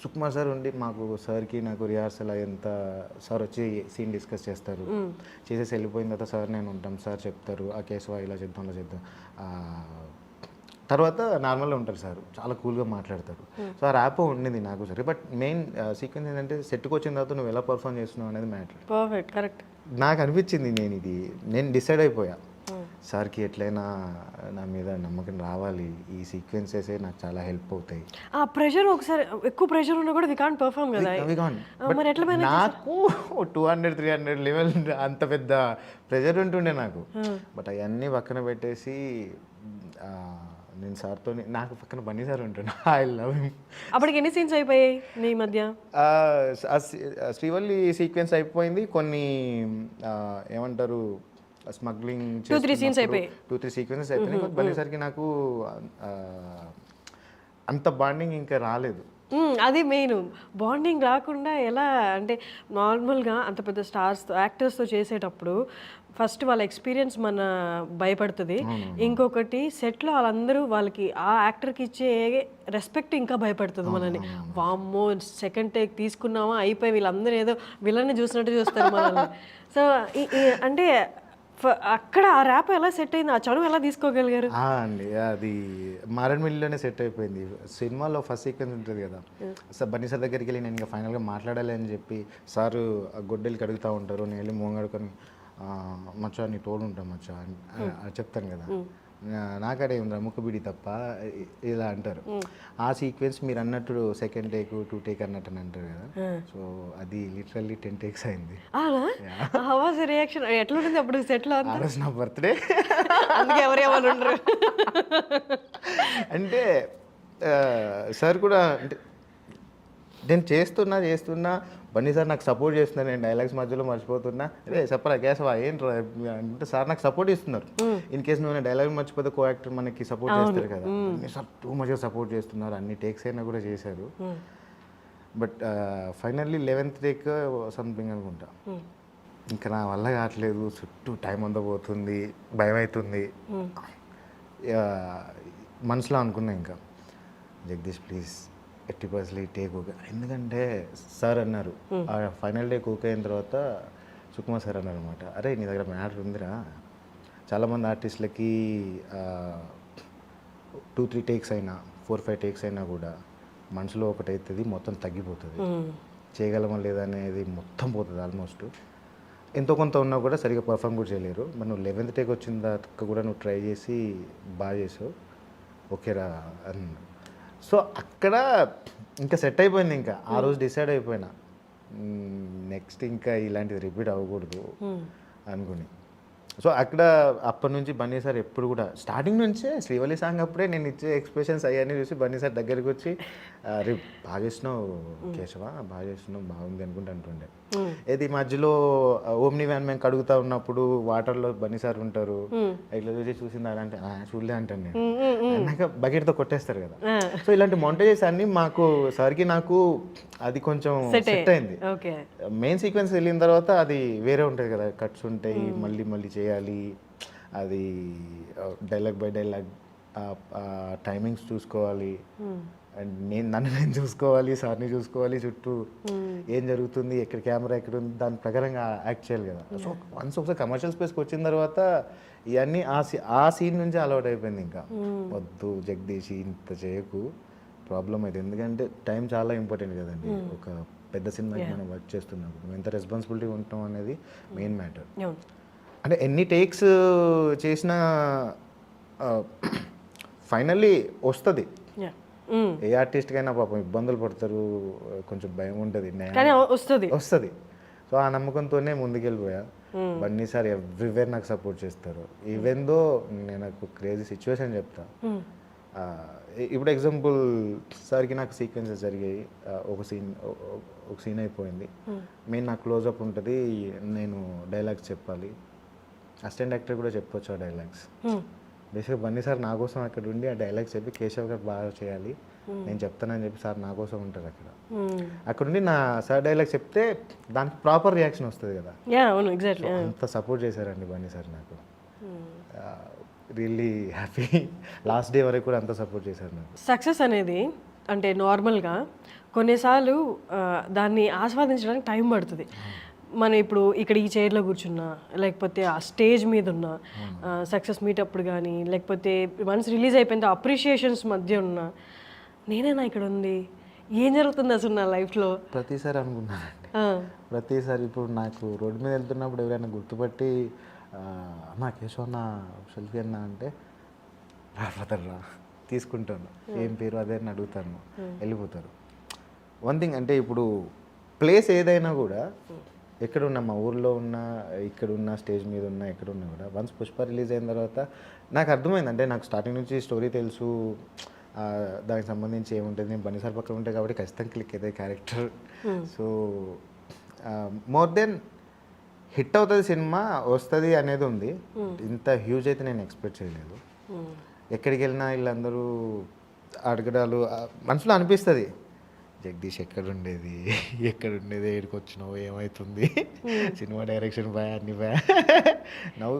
B: సుకుమార్ సార్ ఉండి మాకు సార్కి నాకు రిహార్సల్ ఎంత సార్ వచ్చి సీన్ డిస్కస్ చేస్తారు, చేసేసి వెళ్ళిపోయిన తర్వాత సార్ నేను ఉంటాం, సార్ చెప్తారు ఆ కేసు ఇలా చేద్దాం అలా చేద్దాం. తర్వాత నార్మల్గా ఉంటారు సార్, చాలా కూల్గా మాట్లాడతారు. సో ఆ ర్యాప్ ఉండింది నాకు సరే. బట్ మెయిన్ సీక్వెన్స్ ఏంటంటే సెట్కి వచ్చిన తర్వాత నువ్వు ఎలా పర్ఫామ్ చేస్తున్నావు అనేది మ్యాటర్.
A: Perfect, correct.
B: నాకు అనిపించింది నేను డిసైడ్ అయిపోయా సార్కి ఎట్లయినా నా మీద నమ్మకం రావాలి, ఈ సీక్వెన్సెస్ నాకు చాలా హెల్ప్ అవుతాయి.
A: ఆ ప్రెషర్ ఒకసారి ఎక్కువ ప్రెషర్ ఉన్నా కూడా వి కాంట్ పర్ఫామ్ కదా. మరి ఎట్లా మేనేజ్
B: నాకు 200-300 లెవెల్ అంత పెద్ద ప్రెషర్ ఉంటుండే నాకు. బట్ అవన్నీ పక్కన పెట్టేసి నేను సార్తో, నాకు పక్కన బన్నీ సార్ ఉంటుండే. I love him.
A: అప్పటికి ఎన్ని సీన్స్ అయిపోయాయి నీ మధ్య?
B: శ్రీవల్లి సీక్వెన్స్ అయిపోయింది, కొన్ని ఏమంటారు స్మగ్లింగ్
A: 2-3 సీన్స్ అయిపోయాయి,
B: 2-3 సీక్వెన్సెస్ అయిపోయినాయి. బన్నీ సార్కి నాకు అంత బాండింగ్ ఇంకా రాలేదు.
A: అది మెయిన్ బాండింగ్ రాకుండా ఎలా అంటే నార్మల్గా అంత పెద్ద స్టార్స్తో యాక్టర్స్తో చేసేటప్పుడు ఫస్ట్ వాళ్ళ ఎక్స్పీరియన్స్ మన భయపడుతుంది, ఇంకొకటి సెట్లో వాళ్ళందరూ వాళ్ళకి ఆ యాక్టర్కి ఇచ్చే రెస్పెక్ట్ ఇంకా భయపడుతుంది మనని. వామ్మో సెకండ్ టేక్ తీసుకున్నామా అయిపోయి వీళ్ళందరూ ఏదో విలన్ని చూసినట్టు చూస్తారు మనల్ని. సో అంటే అక్కడ ఆ ర్యాప్ ఎలా సెట్ అయింది, ఆ చనువు ఎలా తీసుకోగలిగారు?
B: అండి అది మారేడుమిల్లిలోనే సెట్ అయిపోయింది. సినిమాలో ఫస్ట్ సీక్వెన్స్ ఉంటుంది కదా, సార్ బన్నీ సార్ దగ్గరికి వెళ్ళి నేను ఇంకా ఫైనల్గా మాట్లాడాలి అని చెప్పి సారు గొడ్డలికి అడుగుతూ ఉంటారు, నేను వెళ్ళి మోంగడుకొని మచ్చా నీ తోడు ఉంటాం మచ్చా అని చెప్తాను కదా, నాకడే ఉందా ముక్కుబిడి తప్ప ఇలా అంటారు. ఆ సీక్వెన్స్ మీరు అన్నట్టు సెకండ్ టేక్ 2 టేక్ అన్నట్టు అని అంటారు కదా, సో అది లిటరల్లీ 10 టేక్స్ అయింది.
A: రియాక్షన్ ఎట్లుంటుంది అప్పుడు సెట్లో?
B: ఆ రోజు నా బర్త్డే,
A: అందుకే ఎవరు ఉండరు.
B: అంటే సార్ కూడా అంటే నేను చేస్తున్నా బన్నీ సార్ నాకు సపోర్ట్ చేస్తున్నారు, నేను డైలాగ్స్ మధ్యలో మర్చిపోతున్నా, అదే చెప్పరా కేశవా ఏంట్రా అంటే సార్ నాకు సపోర్ట్ ఇస్తున్నారు. ఇన్ కేసు నువ్వు డైలాగ్ మర్చిపోతే కో యాక్టర్ మనకి సపోర్ట్ చేస్తారు కదా, సార్ టూ మచ్గా సపోర్ట్ చేస్తున్నారు, అన్ని టేక్స్ అయినా కూడా చేశారు. But finally 11th take something అనుకుంటా, ఇంకా నా వల్ల కావట్లేదు, చుట్టూ టైం అంతా పోతుంది, భయం అవుతుంది. మనసులో అనుకున్నా ఇంకా జగదీష్ ప్లీజ్ 80% టేక్ ఓకే, ఎందుకంటే సార్ అన్నారు ఆ ఫైనల్ టేక్ ఓకే అయిన తర్వాత సుకుమార్ సార్ అన్నారు అనమాట, అరే నీ దగ్గర మ్యాటర్ ఉందిరా, చాలామంది ఆర్టిస్టులకి 2-3 టేక్స్ అయినా 4-5 టేక్స్ అయినా కూడా మనసులో ఒకటి అవుతుంది, మొత్తం తగ్గిపోతుంది, చేయగలమా లేదా అనేది మొత్తం పోతుంది ఆల్మోస్ట్, ఎంతో కొంత ఉన్నా కూడా సరిగ్గా పర్ఫామ్ కూడా చేయలేరు. మరి నువ్వు 11th టేక్ వచ్చిన దాకా కూడా నువ్వు ట్రై చేసి బాగా చేసావు, ఓకేరా అని. సో అక్కడ ఇంకా సెట్ అయిపోయింది, ఇంకా ఆ రోజు డిసైడ్ అయిపోయినా నెక్స్ట్ ఇంకా ఇలాంటిది రిపీట్ అవ్వకూడదు అనుకుని. సో అక్కడ అప్పటి నుంచి బన్నీ సార్ ఎప్పుడు కూడా స్టార్టింగ్ నుంచే శ్రీవల్లి సాంగ్ అప్పుడే నేను ఇచ్చే ఎక్స్ప్రెషన్స్ అయ్యాన్ని చూసి బన్నీ సార్ దగ్గరికి వచ్చి రేపు బాగా చేసినావు కేశవ, బాగా చేసినావు, బాగుంది అనుకుంటూ అంటుండే. ఏది మధ్యలో ఓమ్ని వ్యాన్ మేము కడుగుతా ఉన్నప్పుడు వాటర్లో బన్నీ సార్ ఉంటారు, ఇట్లా చూసిందా అంటే చూడలే అంటాను నేను, అన్నాక బకెట్తో కొట్టేస్తారు కదా. సో ఇలాంటి మౌంటేజెస్ అన్ని మాకు సార్కి నాకు అది కొంచెం సెట్ అయింది. మెయిన్ సీక్వెన్స్ వెళ్ళిన తర్వాత అది వేరే ఉంటుంది కదా, కట్స్ ఉంటాయి, మళ్ళీ చేయాలి, అది డైలాగ్ బై డైలాగ్ టైమింగ్స్ చూసుకోవాలి, అండ్ నన్ను చూసుకోవాలి, సార్ని చూసుకోవాలి, చుట్టూ ఏం జరుగుతుంది, ఎక్కడ కెమెరా ఎక్కడ ఉంది, దాని ప్రకారంగా యాక్ట్ చేయాలి కదా. సో వన్స్ ఒకసారి కమర్షియల్ స్పేస్కి వచ్చిన తర్వాత ఇవన్నీ ఆ సీన్ నుంచి అలవాటు అయిపోయింది. ఇంకా వద్దు జగదీష్ ఇంత చేయకు, ప్రాబ్లం అయితే, ఎందుకంటే టైం చాలా ఇంపార్టెంట్ కదండి, ఒక పెద్ద సినిమాకి మనం వర్క్ చేస్తున్నప్పుడు మేము ఎంత రెస్పాన్సిబిలిటీ ఉంటాం అనేది మెయిన్ మ్యాటర్. అంటే ఎన్ని టేక్స్ చేసినా ఫైనల్లీ వస్తుంది. ఏ ఆర్టిస్ట్కైనా పాపం ఇబ్బందులు పడతారు, కొంచెం భయం ఉంటుంది, వస్తుంది. సో ఆ నమ్మకంతోనే ముందుకెళ్ళిపోయా. బన్నీ సార్ ఎవ్రీవేర్ నాకు సపోర్ట్ చేస్తారు. ఈవెన్ దో నేను నాకు క్రేజీ సిచ్యువేషన్ చెప్తా. ఇప్పుడు ఎగ్జాంపుల్ సార్కి నాకు సీక్వెన్సెస్ జరిగాయి, ఒక సీన్ అయిపోయింది, మెయిన్ నాకు క్లోజ్అప్ ఉంటుంది, నేను డైలాగ్స్ చెప్పాలి, అసిస్టెంట్ యాక్టర్ కూడా చెప్పొచ్చు ఆ డైలాగ్స్. బేసిక్గా బన్నీ సార్ నా కోసం అక్కడ ఉండి ఆ డైలాగ్స్ చెప్పి కేశవ్ గారు బాగా చేయాలి, నేను చెప్తానని చెప్పి సార్ నా కోసం ఉంటారు అక్కడ ఉండి నా సార్ డైలాగ్ చెప్తే దానికి ప్రాపర్ రియాక్షన్ వస్తుంది కదా. అంత సపోర్ట్ చేశారండి బన్నీ సార్ నాకు, రియల్లీ హ్యాపీ. లాస్ట్ డే వరకు కూడా అంత సపోర్ట్ చేశారు నాకు.
A: సక్సెస్ అనేది అంటే నార్మల్గా కొన్నిసార్లు దాన్ని ఆస్వాదించడానికి టైం పడుతుంది. మనం ఇప్పుడు ఇక్కడ ఈ చైర్లో కూర్చున్నా, లేకపోతే ఆ స్టేజ్ మీద ఉన్న సక్సెస్ మీట్ అప్పుడు కానీ, లేకపోతే వన్స్ రిలీజ్ అయిపోయిన అప్రిషియేషన్స్ మధ్య ఉన్నా, నేనేనా ఇక్కడ ఉంది, ఏం జరుగుతుంది అసలు నా లైఫ్లో
B: ప్రతిసారి అనుకున్నానండి. ప్రతిసారి ఇప్పుడు నాకు రోడ్డు మీద వెళ్తున్నప్పుడు ఎవరైనా గుర్తుపట్టి అన్న కేశవ్ అన్న సెల్ఫీ అన్న అంటే రా తీసుకుంటాను, ఏం పేరు అదే అని అడుగుతాను, వెళ్ళిపోతారు. వన్ థింగ్ అంటే ఇప్పుడు ప్లేస్ ఏదైనా కూడా ఎక్కడున్నా, మా ఊర్లో ఉన్నా, ఇక్కడున్నా, స్టేజ్ మీద ఉన్నా, ఎక్కడున్నా కూడా వన్స్ పుష్ప రిలీజ్ అయిన తర్వాత నాకు అర్థమైంది. అంటే నాకు స్టార్టింగ్ నుంచి స్టోరీ తెలుసు, దానికి సంబంధించి ఏముంటుంది, నేను బన్నిసార్ పక్కన ఉంటాయి కాబట్టి ఖచ్చితంగా క్లిక్ అవుతుంది character. So more than hit అవుతుంది సినిమా, వస్తుంది అనేది ఉంది. ఇంత హ్యూజ్ అయితే నేను ఎక్స్పెక్ట్ చేయలేదు. ఎక్కడికి వెళ్ళినా వీళ్ళందరూ అడగడాలు మనసులో అనిపిస్తుంది, జగదీష్ ఎక్కడుండేది ఏడికి వచ్చినావు, ఏమవుతుంది, సినిమా డైరెక్షన్ బాయ్, అన్ని బాయ్ నవ్వు.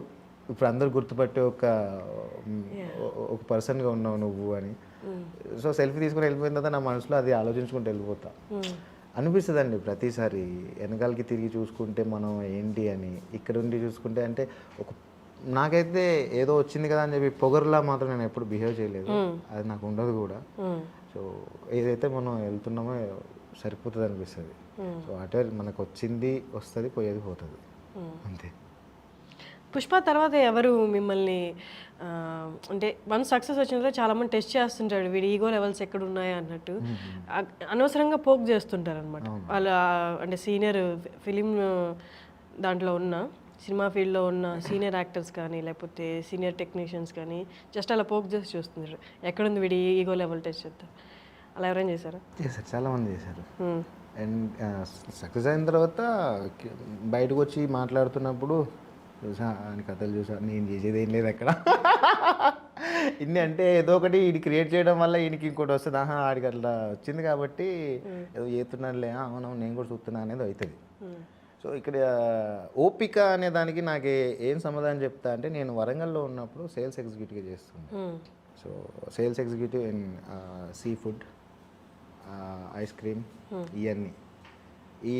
B: ఇప్పుడు అందరు గుర్తుపట్టే ఒక పర్సన్గా ఉన్నావు నువ్వు అని. సో సెల్ఫీ తీసుకుని వెళ్ళిపోయిన తర్వాత నా మనసులో అది ఆలోచించుకుంటూ వెళ్ళిపోతా అనిపిస్తుంది అండి. ప్రతిసారి వెనకాలకి తిరిగి చూసుకుంటే మనం ఏంటి అని, ఇక్కడ ఉండి చూసుకుంటే అంటే నాకైతే ఏదో వచ్చింది కదా అని చెప్పి పొగరులా మాత్రం నేను ఎప్పుడు బిహేవ్ చేయలేదు, అది నాకు ఉండదు కూడా. సో ఏదైతే మనం వెళ్తున్నామో సరిపోతుంది అనిపిస్తుంది. సో అటే మనకు వచ్చింది వస్తుంది, పోయేది పోతుంది, అంతే.
A: పుష్ప తర్వాత ఎవరు మిమ్మల్ని అంటే వన్ సక్సెస్ వచ్చిన తర్వాత చాలామంది టెస్ట్ చేస్తుంటాడు, వీడి ఈగో లెవెల్స్ ఎక్కడ ఉన్నాయా అన్నట్టు, అనవసరంగా పోక్ చేస్తుంటారు అనమాట. వాళ్ళ అంటే సీనియర్ ఫిలిం దాంట్లో ఉన్న సినిమా ఫీల్డ్లో ఉన్న సీనియర్ యాక్టర్స్ కానీ లేకపోతే సీనియర్ టెక్నీషియన్స్ కానీ జస్ట్ అలా పోక్ చేసి చూస్తున్నారు, ఎక్కడుంది వీడి ఈగో లెవెల్ టెస్ట్ చేస్తారు. అలా ఎవరైనా చేశారా?
B: చేశారు, చాలామంది చేశారు. అండ్ సక్సెస్ అయిన తర్వాత బయటకు వచ్చి మాట్లాడుతున్నప్పుడు చూసా అని కథలు చూసా, నేను చేసేది ఏం లేదు అక్కడ. ఇన్ని అంటే ఏదో ఒకటి ఇది క్రియేట్ చేయడం వల్ల ఈయనకి ఇంకోటి వస్తుంది, ఆడికి అట్లా వచ్చింది కాబట్టి ఏదో చేస్తున్నానులే, అవునవును నేను కూడా చూస్తున్నా అనేది అవుతుంది. సో ఇక్కడ ఓపిక అనే దానికి నాకు ఏం సమాధానం చెప్తా అంటే, నేను వరంగల్లో ఉన్నప్పుడు సేల్స్ ఎగ్జిక్యూటివ్గా చేస్తున్నాను. So sales executive in sea food, ice cream, ఇవన్నీ ఈ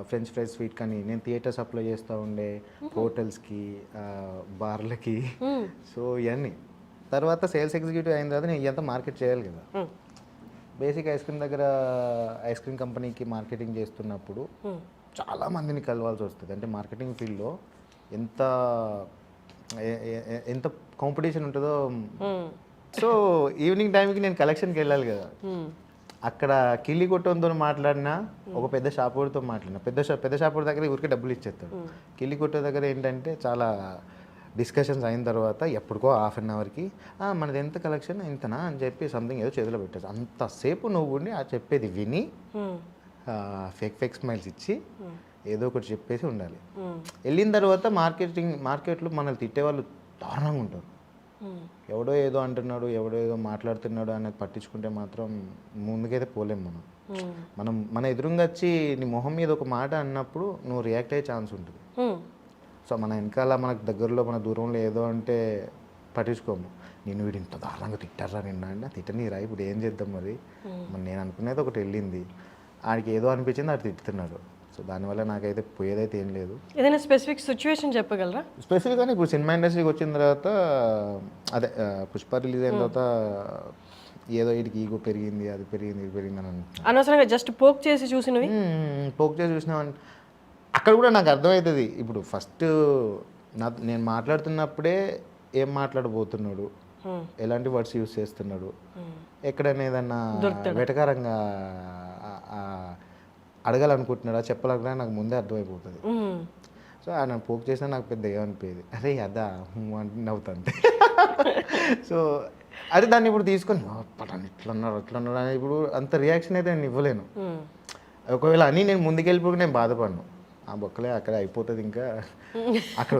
B: ఫ్రెంచ్ ఫ్రైస్ స్వీట్ కానీ నేను థియేటర్ సప్లై చేస్తూ ఉండే హోటల్స్కి, బార్లకి. సో ఇవన్నీ తర్వాత సేల్స్ ఎగ్జిక్యూటివ్ అయిన తర్వాత నేను ఇదంతా మార్కెట్ చేయాలి కదా. బేసిక్ ఐస్ క్రీమ్ దగ్గర ఐస్ క్రీమ్ కంపెనీకి మార్కెటింగ్ చేస్తున్నప్పుడు చాలా మందిని కలవాల్సి వస్తుంది. అంటే మార్కెటింగ్ ఫీల్డ్లో ఎంత ఎంత కాంపిటీషన్ ఉంటుందో. సో ఈవినింగ్ టైంకి నేను కలెక్షన్కి వెళ్ళాలి కదా. అక్కడ కిల్లి కొట్టంతో మాట్లాడినా, ఒక పెద్ద షాపుడితో మాట్లాడినా, పెద్ద షాపుడి దగ్గర ఊరికే డబ్బులు ఇచ్చేస్తాడు. కిల్లి కొట్టే దగ్గర ఏంటంటే చాలా డిస్కషన్స్ అయిన తర్వాత ఎప్పటికో హాఫ్ అన్ అవర్కి మనది ఎంత కలెక్షన్ ఇంతనా అని చెప్పి సంథింగ్ ఏదో చేతిలో పెట్టేసి అంతసేపు నువ్వు ఉండి ఆ చెప్పేది విని ఫేక్ స్మైల్స్ ఇచ్చి ఏదో ఒకటి చెప్పేసి ఉండాలి. వెళ్ళిన తర్వాత మార్కెట్లో మనల్ని తిట్టేవాళ్ళు దారుణంగా ఉంటారు. ఎవడో ఏదో అంటున్నాడు, ఎవడో ఏదో మాట్లాడుతున్నాడు అనేది పట్టించుకుంటే మాత్రం ముందుకైతే పోలేము మనం. మన ఎదురుగా వచ్చి నీ మొహం మీద ఒక మాట అన్నప్పుడు నువ్వు రియాక్ట్ అయ్యే ఛాన్స్ ఉంటుంది. సో మన వెనకాల మనకు దగ్గరలో మన దూరంలో ఏదో అంటే పట్టించుకోము. నేను వీడు ఇంత దారుణంగా తిట్టారా నిన్న అంటే తిట్టనీరా, ఇప్పుడు ఏం చేద్దాం మరి నేను అనుకునేది ఒకటి వెళ్ళింది, ఆడికి ఏదో అనిపించింది ఆడు తిట్టుతున్నాడు. సో దానివల్ల నాకైతే పోయేదైతే ఏం లేదు.
A: ఏదైనా స్పెసిఫిక్ సిచ్యువేషన్ చెప్పగలరా?
B: స్పెసిఫిక్గా ఇప్పుడు సినిమా ఇండస్ట్రీకి వచ్చిన తర్వాత అదే పుష్ప రిలీజ్ అయిన తర్వాత ఏదో వీడికి ఈగో పెరిగింది, అది పెరిగింది, ఇది పెరిగింది అని అనుకుంటున్నాను.
A: అనవసరంగా జస్ట్ పోక్ చేసి చూసినవి,
B: పోక్ చేసి చూసినామని అక్కడ కూడా నాకు అర్థమవుతుంది. ఇప్పుడు ఫస్ట్ నేను మాట్లాడుతున్నప్పుడే ఏం మాట్లాడబోతున్నాడు, ఎలాంటి వర్డ్స్ యూస్ చేస్తున్నాడు, ఎక్కడైనా ఏదన్నా వెటకారంగా అడగాలనుకుంటున్నాడా చెప్పాలనుకున్నా నాకు ముందే అర్థమైపోతుంది. సో ఆయన పోక్ చేసినా నాకు పెద్ద ఏమనిపోయేది, అరే అదా అంటే నవ్వుతుంది. సో అది దాన్ని ఇప్పుడు తీసుకొని ఇట్లన్నాడు అట్లన్నాడు అని ఇప్పుడు అంత రియాక్షన్ అయితే నేను ఇవ్వలేను. ఒకవేళ అని నేను ముందుకెళ్ళిపోయి నేను బాధపడను, ఆ బొక్కలే అక్కడ అయిపోతుంది, ఇంకా అక్కడ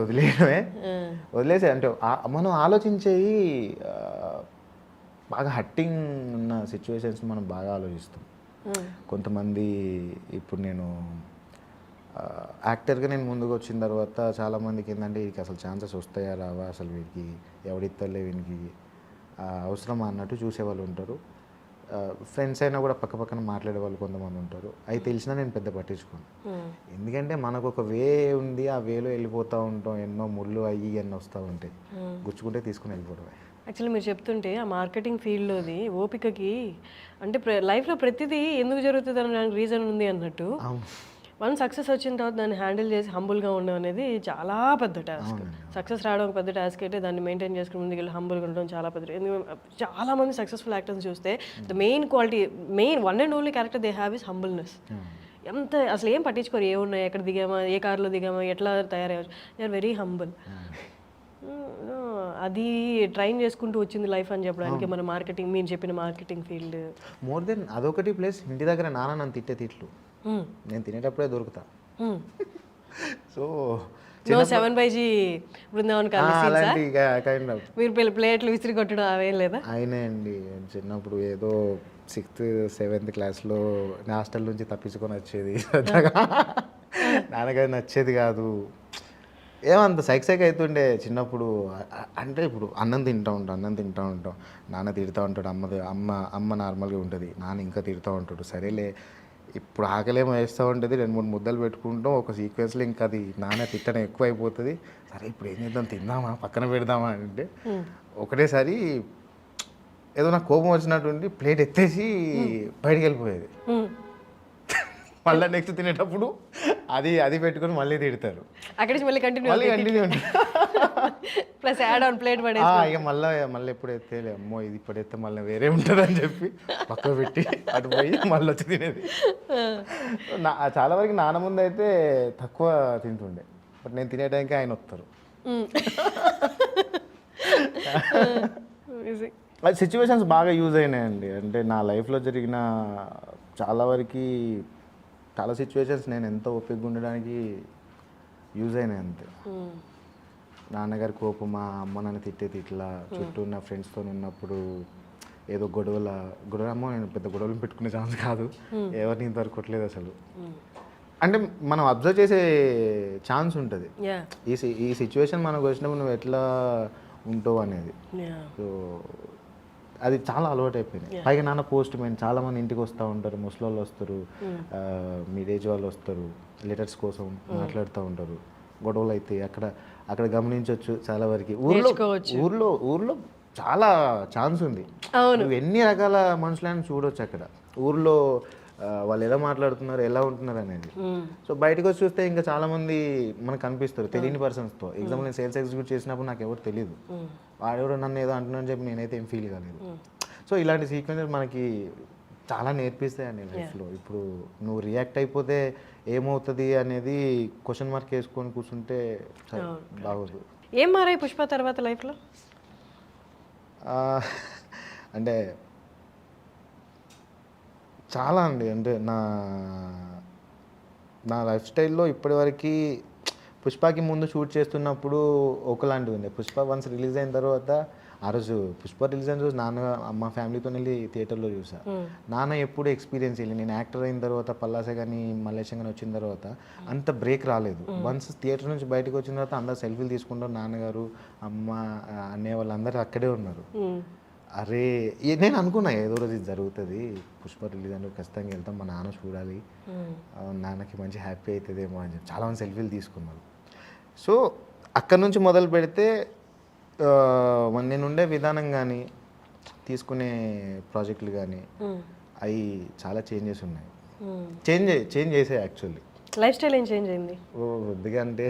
B: వదిలేసే అంటే మనం ఆలోచించేవి బాగా హట్టింగ్ ఉన్న సిచ్యువేషన్స్ మనం బాగా ఆలోచిస్తాం. కొంతమంది ఇప్పుడు నేను యాక్టర్గా నేను ముందుకు వచ్చిన తర్వాత చాలామందికి ఏంటంటే వీడికి అసలు ఛాన్సెస్ వస్తాయా రావా, అసలు వీడికి ఎవడిత్తలే, వీనికి అవసరమా అన్నట్టు చూసేవాళ్ళు ఉంటారు. ఫ్రెండ్స్ అయినా కూడా పక్కన మాట్లాడే వాళ్ళు కొంతమంది ఉంటారు. అవి తెలిసినా నేను పెద్ద పట్టించుకోను, ఎందుకంటే మనకు ఒక వే ఉంది, ఆ వేలో వెళ్ళిపోతూ ఉంటాం, ఎన్నో ముళ్ళు అయ్యి ఎన్నో వస్తూ ఉంటాయి, గుచ్చుకుంటే తీసుకుని వెళ్ళిపోవడమే.
A: యాక్చువల్లీ మీరు చెప్తుంటే ఆ మార్కెటింగ్ ఫీల్డ్లోది ఓపికకి అంటే లైఫ్లో ప్రతిదీ ఎందుకు జరుగుతుంది అనడానికి రీజన్ ఉంది అన్నట్టు. వన్ సక్సెస్ వచ్చిన తర్వాత దాన్ని హ్యాండిల్ చేసి హంబుల్గా ఉండడం అనేది చాలా పెద్ద టాస్క్. సక్సెస్ రావడం ఒక పెద్ద టాస్క్ అయితే దాన్ని మెయింటైన్ చేసుకుని ముందుకెళ్ళి హంబుల్గా ఉండడం చాలా పెద్ద. ఎందుకంటే చాలా మంది సక్సెస్ఫుల్ యాక్టర్స్ చూస్తే the main quality, main one and only character they have is humbleness. ఎంత అసలు ఏం పట్టించుకోరు, ఏమున్నాయి, ఎక్కడ దిగామా, ఏ కార్లో దిగామా, ఎట్లా తయారయ్యారు, దే ఆర్ వెరీ హంబుల్. అది ట్రైన్ చేసుకుంటూ వచ్చింది లైఫ్ అని చెప్పడానికి మన మార్కెటింగ్, మీరు చెప్పిన మార్కెటింగ్ ఫీల్డ్.
B: మోర్ దెన్ అదొకటి ప్లస్ ఇంటి దగ్గర నాన్న నన్ను తిట్టే తిట్లు నేను తినేటప్పుడే దొరుకుతా. సో
A: 7/G బృందావన్
B: అలాంటి కైండ్ ఆఫ్
A: మీరు ప్లేట్లు విసిరి కొట్టడం అవేం లేదా?
B: అయినా అండి చిన్నప్పుడు ఏదో 6th 7th క్లాస్లో హాస్టల్ నుంచి తప్పించుకొని వచ్చేది. నాన్నగారు నచ్చేది కాదు, ఏమంత సైక్ అవుతుండే చిన్నప్పుడు. అంటే ఇప్పుడు అన్నం తింటూ ఉంటాం, నాన్న తిడుతూ ఉంటాడు, అమ్మ నార్మల్గా ఉంటుంది, నాన్న ఇంకా తిడుతూ ఉంటాడు. సరేలే ఇప్పుడు ఆకలేమో వేస్తూ ఉంటుంది, 2-3 ముద్దలు పెట్టుకుంటాం, ఒక సీక్వెన్స్లో ఇంకా అది నాన్న తిట్టడం ఎక్కువ అయిపోతుంది. సరే ఇప్పుడు ఏం చేద్దాం, తిందామా, పక్కన పెడదామా అంటే ఒకటేసారి ఏదో నాకు కోపం వచ్చినటువంటి ప్లేట్ ఎత్తేసి బయటికి వెళ్ళిపోయేది. మళ్ళీ నెక్స్ట్ తినేటప్పుడు అది పెట్టుకొని మళ్ళీ తిడతారు.
A: అక్కడి నుంచి మళ్ళీ continue plus add on plate పడేసి
B: ఇక మళ్ళీ ఎప్పుడు ఎత్తేలే, అమ్మో ఇది ఇప్పుడు ఎత్తే మళ్ళీ వేరే ఉంటుంది అని చెప్పి పక్క పెట్టి అటు పోయి మళ్ళీ వచ్చి తినేది. చాలా వరకు నాన్న ముందు అయితే తక్కువ తింటుండే, బట్ నేను తినే టైంకి ఆయన వస్తారు. అది సిచ్యువేషన్స్ బాగా యూజ్ అయినాయండి. అంటే నా లైఫ్లో జరిగిన చాలా సిచ్యువేషన్స్ నేను ఎంతో ఓపికగా ఉండడానికి యూజ్ అయినాయి అంతే. నాన్నగారి కోపం, మా అమ్మ నన్ను తిట్లా, చుట్టూ ఉన్న ఫ్రెండ్స్తో ఉన్నప్పుడు ఏదో గొడవలమ్మో, నేను పెద్ద గొడవలు పెట్టుకునే ఛాన్స్ కాదు, ఎవరిని ఇంతవరకు కొట్టలేదు అసలు. అంటే మనం అబ్జర్వ్ చేసే ఛాన్స్ ఉంటుంది, ఈ సిచ్యువేషన్ మనకు వచ్చినప్పుడు నువ్వు ఎట్లా ఉంటావు అనేది. సో అది చాలా అలవాటు అయిపోయింది. పైగా నాన్న పోస్ట్ మ్యాన్, చాలా మంది ఇంటికి వస్తూ ఉంటారు, ముసలి వాళ్ళు వస్తారు, మిడ్ ఏజ్ వాళ్ళు వస్తారు, లెటర్స్ కోసం మాట్లాడుతూ ఉంటారు. గొడవలు అయితే అక్కడ గమనించవచ్చు చాలా వరకు. ఊర్లో చాలా ఛాన్స్ ఉంది, నువ్వు ఎన్ని రకాల మనుషులను చూడవచ్చు అక్కడ ఊర్లో. వాళ్ళు ఎలా మాట్లాడుతున్నారు, ఎలా ఉంటున్నారు అనేది. సో బయటకు వచ్చి చూస్తే ఇంకా చాలా మంది మనకు కనిపిస్తారు తెలియని పర్సన్స్తో. ఎగ్జాంపుల్ నేను సేల్స్ ఎగ్జిక్యూట్ చేసినప్పుడు నాకు ఎవరు తెలియదు, వాడెవరో నన్ను ఏదో అంటున్నాను చెప్పి నేనైతే ఏం ఫీల్ కాలేదు. సో ఇలాంటి సీక్వెన్సెస్ మనకి చాలా నేర్పిస్తాయండి లైఫ్లో. ఇప్పుడు నువ్వు రియాక్ట్ అయిపోతే ఏమవుతుంది అనేది క్వశ్చన్ మార్క్ వేసుకొని కూర్చుంటే బాగోదు.
A: ఏం మారాయి పుష్ప తర్వాత లైఫ్లో?
B: అంటే చాలా అండి. అంటే నా లైఫ్ స్టైల్లో ఇప్పటివరకు పుష్పకి ముందు షూట్ చేస్తున్నప్పుడు ఒకలాంటివి ఉంది. పుష్ప వన్స్ రిలీజ్ అయిన తర్వాత, ఆ రోజు పుష్ప రిలీజ్ అయిన రోజు మా ఫ్యామిలీతో వెళ్ళి థియేటర్లో చూసా. నాన్న ఎప్పుడు ఎక్స్పీరియన్స్ వెళ్ళి, నేను యాక్టర్ అయిన తర్వాత పల్లాస కానీ మల్లేశం కానీ వచ్చిన తర్వాత అంత బ్రేక్ రాలేదు. వన్స్ థియేటర్ నుంచి బయటకు వచ్చిన తర్వాత అందరు సెల్ఫీలు తీసుకుంటారు, నాన్నగారు, అమ్మ, అన్నయ్య వాళ్ళందరూ అక్కడే ఉన్నారు. అరే నేను అనుకున్నా ఏదో రోజు ఇది జరుగుతుంది, పుష్ప రిలీజ్ అంటే ఖచ్చితంగా వెళ్తాం, మా నాన్న చూడాలి, నాన్నకి మంచి హ్యాపీ అవుతుందేమో అని చెప్పి చాలామంది సెల్ఫీలు తీసుకున్నారు. సో అక్కడ నుంచి మొదలు పెడితే నేను ఉండే విధానం కానీ, తీసుకునే ప్రాజెక్టులు కానీ అవి చాలా చేంజెస్ ఉన్నాయి. చేంజ్ చేసాయి యాక్చువల్లీ.
A: లైఫ్ స్టైల్ ఏం చేంజ్ అయింది?
B: కొద్దిగా అంటే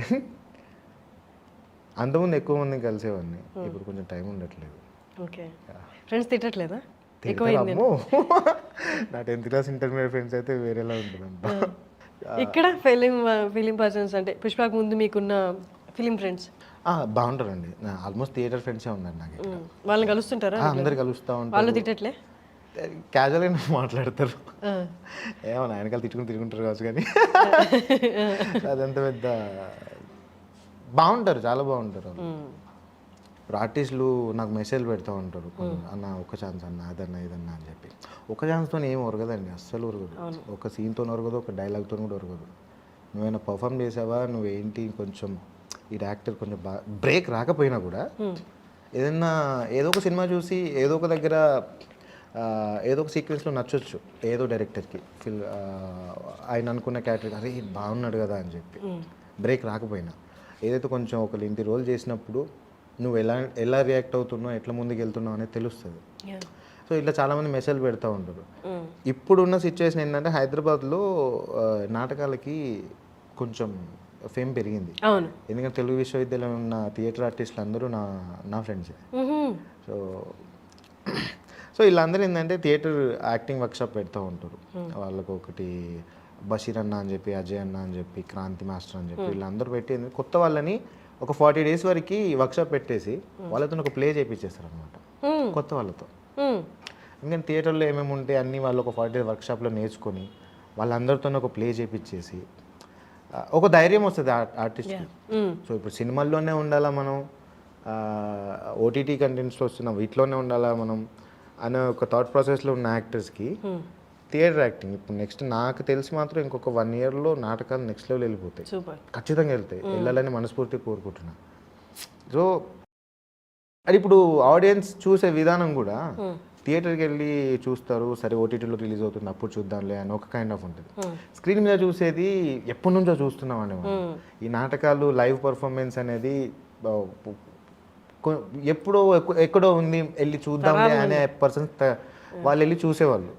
B: అంతకుముందు ఎక్కువ మందిని కలిసేవాడిని, ఇప్పుడు కొంచెం టైం ఉండట్లేదు.
A: ఓకే, ఫ్రెండ్స్ తిట్టట్లేదా?
B: నా 10th క్లాస్ ఇంటర్మీడియట్ ఫ్రెండ్స్ అయితే వేరేలా ఉంటుందంట.
A: ఇక్కడ ఫిలిం పర్సన్స్ అంటే పుష్పకు ముందు మీకున్న ఫిలిం ఫ్రెండ్స్
B: బాగుంటారండి. ఆల్మోస్ట్ థియేటర్ ఫ్రెండ్సే ఉన్నారు నాకు.
A: వాళ్ళని కలుస్తుంటారా?
B: అందరు కలుస్తూ ఉంటారు.
A: వాళ్ళు తిట్టట్లే?
B: క్యాజువల్గా మాట్లాడతారు, ఏమో వెనకాల తిట్టుకుంటారు కావచ్చు, కానీ అదంత పెద్ద బాగుంటారు, చాలా బాగుంటారు. ఇప్పుడు ఆర్టిస్టులు నాకు మెసేజ్లు పెడతా ఉంటారు, అన్న ఒక ఛాన్స్ అన్న, అదన్నా ఇదన్నా అని చెప్పి. ఒక ఛాన్స్తో ఏం ఒరగదండి, అస్సలు ఒరగదు. ఒక సీన్తో ఒరగదు, ఒక డైలాగ్తో కూడా ఒరగదు. నువ్వైనా పర్ఫామ్ చేసావా, నువ్వేంటి కొంచెం ఈ యాక్టర్ కొంచెం బ్రేక్ రాకపోయినా కూడా ఏదో ఒక సినిమా చూసి ఏదో ఒక దగ్గర ఏదో ఒక సీక్వెన్స్లో నచ్చొచ్చు ఏదో డైరెక్టర్కి, ఆయన అనుకున్న క్యారెక్టర్ అరే బాగున్నాడు కదా అని చెప్పి. బ్రేక్ రాకపోయినా ఏదైతే కొంచెం ఒక ఇంటి రోల్ చేసినప్పుడు నువ్వు ఎలా రియాక్ట్ అవుతున్నావు, ఎట్లా ముందుకు వెళ్తున్నావు అనేది తెలుస్తుంది. సో ఇట్లా చాలామంది మెసేజ్ పెడతా ఉంటారు. ఇప్పుడున్న సిచ్యువేషన్ ఏంటంటే హైదరాబాద్లో నాటకాలకి కొంచెం ఫేమ్ పెరిగింది.
A: అవును.
B: ఎందుకంటే తెలుగు విశ్వవిద్యాలయం ఉన్న థియేటర్ ఆర్టిస్టులు అందరూ నా ఫ్రెండ్సే. సో సో వీళ్ళందరూ ఏంటంటే థియేటర్ యాక్టింగ్ వర్క్షాప్ పెడతా ఉంటారు. వాళ్ళకు ఒకటి బషీర్ అన్న అని చెప్పి, అజయ్ అన్న అని చెప్పి, క్రాంతి మాస్టర్ అని చెప్పి వీళ్ళందరూ పెట్టి కొత్త వాళ్ళని ఒక 40 days వరకు వర్క్షాప్ పెట్టేసి వాళ్ళతో ఒక ప్లే చేయించేస్తారు అనమాట కొత్త వాళ్ళతో. ఎందుకంటే థియేటర్లో ఏమేమి ఉంటాయి అన్నీ వాళ్ళు ఒక 40 days వర్క్షాప్లో నేర్చుకొని వాళ్ళందరితో ఒక ప్లే చేయించేసి ఒక ధైర్యం వస్తుంది ఆర్టిస్ట్కి. సో ఇప్పుడు సినిమాల్లోనే ఉండాలా మనం, ఓటీటీ కంటెంట్స్లో వస్తున్నాం వీటిలోనే ఉండాలా మనం అనే ఒక థాట్ ప్రాసెస్లో ఉన్న యాక్టర్స్కి థియేటర్ యాక్టింగ్ ఇప్పుడు నెక్స్ట్ నాకు తెలిసి మాత్రం ఇంకొక 1 yearలో నాటకాలు నెక్స్ట్ లెవెల్ వెళ్ళిపోతాయి. ఖచ్చితంగా వెళ్తాయి, వెళ్ళాలని మనస్ఫూర్తిగా కోరుకుంటున్నా. సో అది ఇప్పుడు ఆడియన్స్ చూసే విధానం కూడా థియేటర్కి వెళ్ళి చూస్తారు, సరే ఓటీటీలో రిలీజ్ అవుతుంది అప్పుడు చూద్దాంలే అని ఒక కైండ్ ఆఫ్ ఉంటుంది. స్క్రీన్ మీద చూసేది ఎప్పటి నుంచో చూస్తున్నామండి మనం. ఈ నాటకాలు లైవ్ పర్ఫార్మెన్స్ అనేది ఎప్పుడో ఎక్కడో ఉంది, వెళ్ళి చూద్దాంలే అనే పర్సన్స్ వాళ్ళు వెళ్ళి చూసేవాళ్ళు.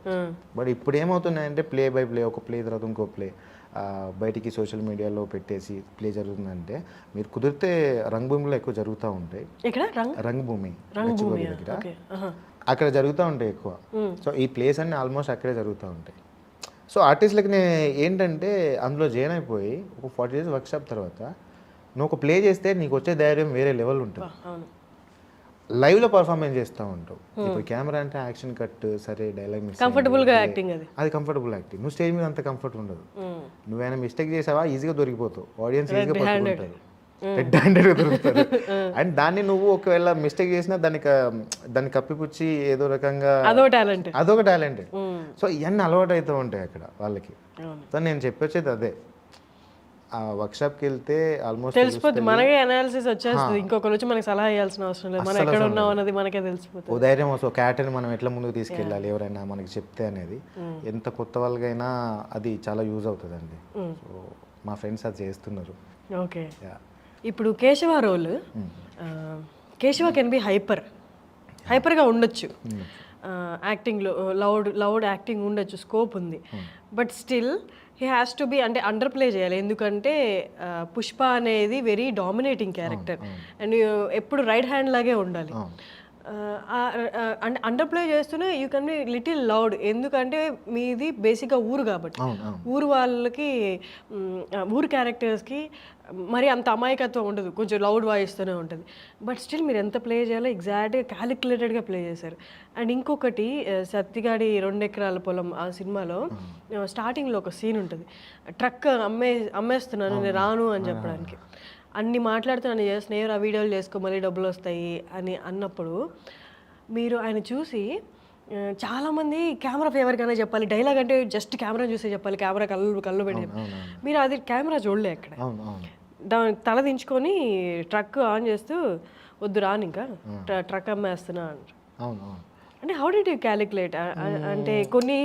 B: బట్ ఇప్పుడు ఏమవుతున్నాయంటే ప్లే బై ప్లే, ఒక ప్లే తర్వాత ఇంకో ప్లే బయటికి సోషల్ మీడియాలో పెట్టేసి ప్లే జరుగుతుందంటే మీరు కుదిరితే రంగభూమిలో ఎక్కువ జరుగుతూ ఉంటాయి. రంగభూమి దగ్గర అక్కడ జరుగుతూ ఉంటాయి ఎక్కువ. సో ఈ ప్లేస్ అన్నీ ఆల్మోస్ట్ అక్కడే జరుగుతూ ఉంటాయి. సో ఆర్టిస్ట్లకి ఏంటంటే అందులో జాయిన్ అయిపోయి ఒక 40 days వర్క్షాప్ తర్వాత నువ్వు ఒక ప్లే చేస్తే నీకు వచ్చే ధైర్యం వేరే లెవెల్ ఉంటుంది. లైవ్లో పర్ఫార్మెన్స్ చేస్తూ ఉంటావు. ఇప్పుడు కెమెరా అంటే యాక్షన్ కట్, సరే డైలాగ్ మిస్,
A: కంఫర్టబుల్గా యాక్టింగ్, అది
B: కంఫర్టబుల్ యాక్టింగ్. నువ్వు స్టేజ్ మీద అంత కంఫర్ట్ ఉండదు. నువ్వేమైనా మిస్టేక్ చేసావా ఈజీగా దొరికిపోతావు, ఆడియన్స్ ఈజీగా పట్టుకుంటారు, రెడ్ హ్యాండెడ్గా దొరుకుతారు. అండ్ దాన్ని నువ్వు ఒకవేళ మిస్టేక్ చేసినా దాన్ని కప్పిపుచ్చి ఏదో రకంగా అదొక టాలెంటెడ్. సో ఇవన్నీ అలవాటు అవుతూ ఉంటాయి అక్కడ వాళ్ళకి. సో నేను చెప్పొచ్చేది అదే, ఆ వర్క్షాప్కి వెళ్తే ఆల్మోస్ట్
A: తెలిసిపోతుంది, మనకే అనాలిసిస్ వచ్చేస్తుంది, ఇంకొకరు వచ్చి మనకి సలహా ఇవ్వాల్సిన అవసరం లేదు, మనం ఎక్కడ ఉన్నాం అన్నది మనకే తెలిసిపోతుంది.
B: ఓ ధైర్యం వస్తుంది, క్యారెక్టర్ని మనం ఎట్లా ముందుకు తీసుకెళ్ళాలి ఎవరైనా మనకి చెప్తే అనేది. ఎంత కొత్త వాళ్ళకైనా అది చాలా యూజ్ అవుతుందండి. సో మా ఫ్రెండ్స్ అది చేస్తున్నారు.
A: ఓకే, ఇప్పుడు Keshava role, Keshava can be హైపర్గా ఉండొచ్చు, యాక్టింగ్లో లౌడ్ యాక్టింగ్ ఉండొచ్చు, స్కోప్ ఉంది. But still he has to be, అంటే అండర్ ప్లే చేయాలి. ఎందుకంటే పుష్ప అనేది వెరీ డామినేటింగ్ క్యారెక్టర్ అండ్ ఎప్పుడు రైట్ హ్యాండ్ లాగే ఉండాలి. అంటే అండర్ ప్లే చేస్తూనే you can be little loud, ఎందుకంటే మీది బేసిక్గా ఊరు కాబట్టి ఊరు వాళ్ళకి, ఊరు క్యారెక్టర్స్కి మరి అంత అమాయకత్వం ఉండదు, కొంచెం లౌడ్ వాయిస్తూనే ఉంటుంది. బట్ స్టిల్ మీరు ఎంత ప్లే చేయాలో ఎగ్జాక్ట్గా క్యాలిక్యులేటెడ్గా ప్లే చేశారు. అండ్ ఇంకొకటి సత్తిగాడి 2 ఎకరాల పొలం ఆ సినిమాలో స్టార్టింగ్లో ఒక సీన్ ఉంటుంది, ట్రక్ అమ్మేస్తున్నాను నేను రాను అని చెప్పడానికి. అన్ని మాట్లాడుతున్నాను చేస్తున్నాయి, ఆ వీడియోలు చేసుకో మళ్ళీ డబ్బులు వస్తాయి అని అన్నప్పుడు మీరు ఆయన చూసి చాలామంది కెమెరా ఫేవర్గానే చెప్పాలి, డైలాగ్ అంటే జస్ట్ కెమెరా చూసే చెప్పాలి, కెమెరా కళ్ళు పెట్టి, మీరు అది కెమెరా చూడలే అక్కడ. దాని తల దించుకొని ట్రక్ ఆన్ చేస్తూ వద్దు రాను ఇంకా ట్రక్ అమ్మేస్తున్నా అంటే హౌ డిడ్ యూ క్యాలిక్యులేట్? అంటే కొన్ని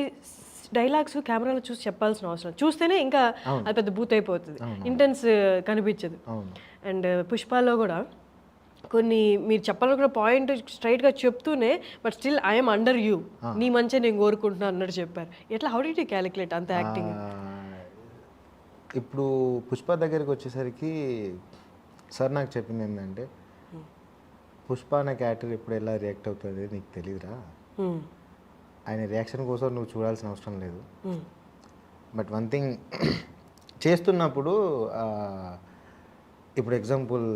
A: డైలాగ్స్ కెమెరాలో చూసి చెప్పాల్సిన అవసరం, చూస్తేనే ఇంకా అది పెద్ద బూత్ అయిపోతుంది, ఇంటెన్స్ కనిపించదు. అండ్ పుష్పాలో కూడా కొన్ని మీరు చెప్పాలనుకున్న పాయింట్ స్ట్రైట్గా చెప్తూనే but still I'm under you, నీ మంచిగా నేను కోరుకుంటున్నాను అన్నట్టు చెప్పారు. ఎట్లా, హౌ డిడ్ యూ క్యాలిక్యులేట్ అంత యాక్టింగ్?
B: ఇప్పుడు పుష్ప దగ్గరికి వచ్చేసరికి సార్ నాకు చెప్పింది ఏంటంటే, పుష్ప అనే క్యారెక్టర్ ఇప్పుడు ఎలా రియాక్ట్ అవుతుంది నీకు తెలియదురా, ఆయన రియాక్షన్ కోసం నువ్వు చూడాల్సిన అవసరం లేదు. బట్ వన్ థింగ్ చేస్తున్నప్పుడు ఇప్పుడు ఎగ్జాంపుల్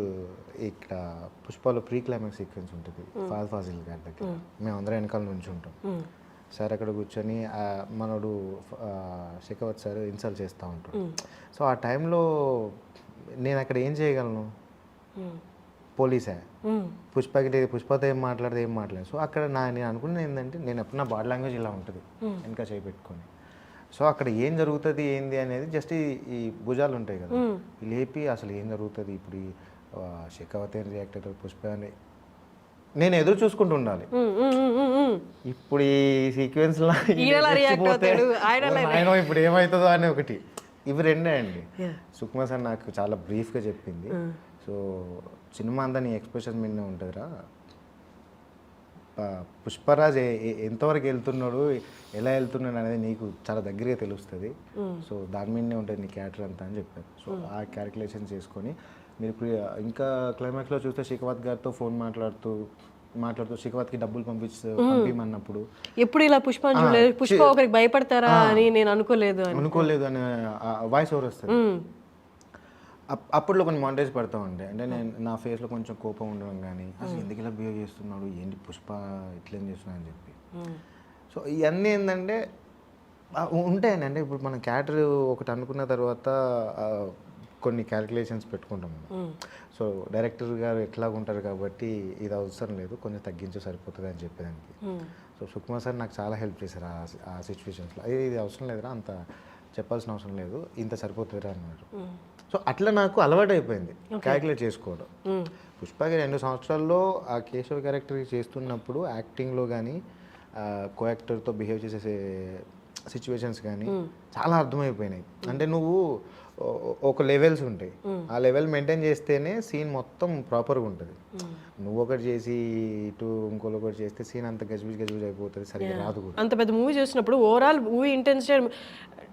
B: ఇక్కడ పుష్పలో ప్రీ క్లైమాక్స్ సీక్వెన్స్ ఉంటుంది ఫహద్ ఫాజిల్ గారి దగ్గర, మేము అందరం వెనకాల నుంచి ఉంటాం. సార్ అక్కడ కూర్చొని మనోడు శేఖవత్ సార్ ఇన్సల్ట్ చేస్తూ ఉంటాడు. సో ఆ టైంలో నేను అక్కడ ఏం చేయగలను, పోలీసే, పుష్పతో ఏం మాట్లాడలేదు. సో అక్కడ నేను అనుకున్నది ఏంటంటే, నేను ఎప్పుడు నా బాడీ లాంగ్వేజ్ ఇలా ఉంటుంది వెనక చేపెట్టుకొని, సో అక్కడ ఏం జరుగుతుంది ఏంది అనేది జస్ట్ ఈ భుజాలు ఉంటాయి కదా, లేపి అసలు ఏం జరుగుతుంది ఇప్పుడు శేఖవత్ ఏం రియాక్ట్ అవుతుంది పుష్ప అని నేను ఎదురు చూసుకుంటూ ఉండాలి. ఇప్పుడు ఈ సీక్వెన్స్లో ఆయన ఇప్పుడు ఏమవుతుందో అని ఒకటి, ఇవి రెండే అండి. సుకుమా సార్ నాకు చాలా బ్రీఫ్గా చెప్పింది. సో సినిమా అంతా నీ ఎక్స్ప్రెషన్ మీదనే ఉంటుందిరా, పుష్పరాజ్ ఎంతవరకు వెళ్తున్నాడు, ఎలా వెళ్తున్నాడు అనేది నీకు చాలా దగ్గరగా తెలుస్తుంది. సో దాని మీదనే ఉంటుంది నీ క్యారెక్టర్ అంతా అని చెప్పారు. సో ఆ క్యాలిక్యులేషన్ చేసుకొని మీరు ఇంకా క్లైమాక్స్లో చూస్తే శిఖవత్ గారితో ఫోన్ మాట్లాడుతూ శిఖవత్కి డబ్బులు పంపించమన్నప్పుడు
A: ఎప్పుడు ఇలా పుష్పని చూడలేదు, పుష్ప ఒకరికి భయపడతారా అని నేను అనుకోలేదు
B: అని వాయిస్ ఓవర్ వస్తుంది. అప్పట్లో కొన్ని మానిటైజ్ పడతా ఉండే, అంటే నేను నా ఫేస్లో కొంచెం కోపం ఉండడం కానీ అసలు ఎందుకు ఇలా బిహేవ్ చేస్తున్నాడు, ఏంటి పుష్ప ఇట్లేం చేస్తున్నాడు అని చెప్పి. సో ఇవన్నీ ఏంటంటే ఉంటాయండి. అంటే ఇప్పుడు మనం క్యారెక్టర్ ఒకటి అనుకున్న తర్వాత కొన్ని క్యాలిక్యులేషన్స్ పెట్టుకుంటాం మనం. సో డైరెక్టర్ గారు ఎట్లా ఉంటారు కాబట్టి ఇది అవసరం లేదు, కొంచెం తగ్గించే సరిపోతుంది అని చెప్పేదానికి. సో సుకుమార్ సార్ నాకు చాలా హెల్ప్ చేశారు ఆ సిచ్యువేషన్స్లో. ఇది అవసరం లేదురా, అంత చెప్పాల్సిన అవసరం లేదు, ఇంత సరిపోతుందిరా అన్నారు. సో అట్లా నాకు అలవాటు అయిపోయింది క్యాలిక్యులేట్ చేసుకోవడం. పుష్పకి 2 సంవత్సరాల్లో ఆ కేశవ్ క్యారెక్టర్ చేస్తున్నప్పుడు యాక్టింగ్లో కానీ కో యాక్టర్తో బిహేవ్ చేసే సిచ్యువేషన్స్ కానీ చాలా అర్థమైపోయినాయి. అంటే నువ్వు ఒక లెవెల్స్ ఉంటాయి, ఆ లెవెల్ మెయింటైన్ చేస్తేనే సీన్ మొత్తం ప్రాపర్గా ఉంటుంది. నువ్వు ఒకటి చేసి ఇటు ఇంకోటి ఒకటి చేస్తే సీన్ అంత గజిబిజ్ అయిపోతుంది, సరిగ్గా రాదు కూడా.
A: అంత పెద్ద మూవీ చూసినప్పుడు ఓవరాల్ మూవీ ఇంటెన్సిటీ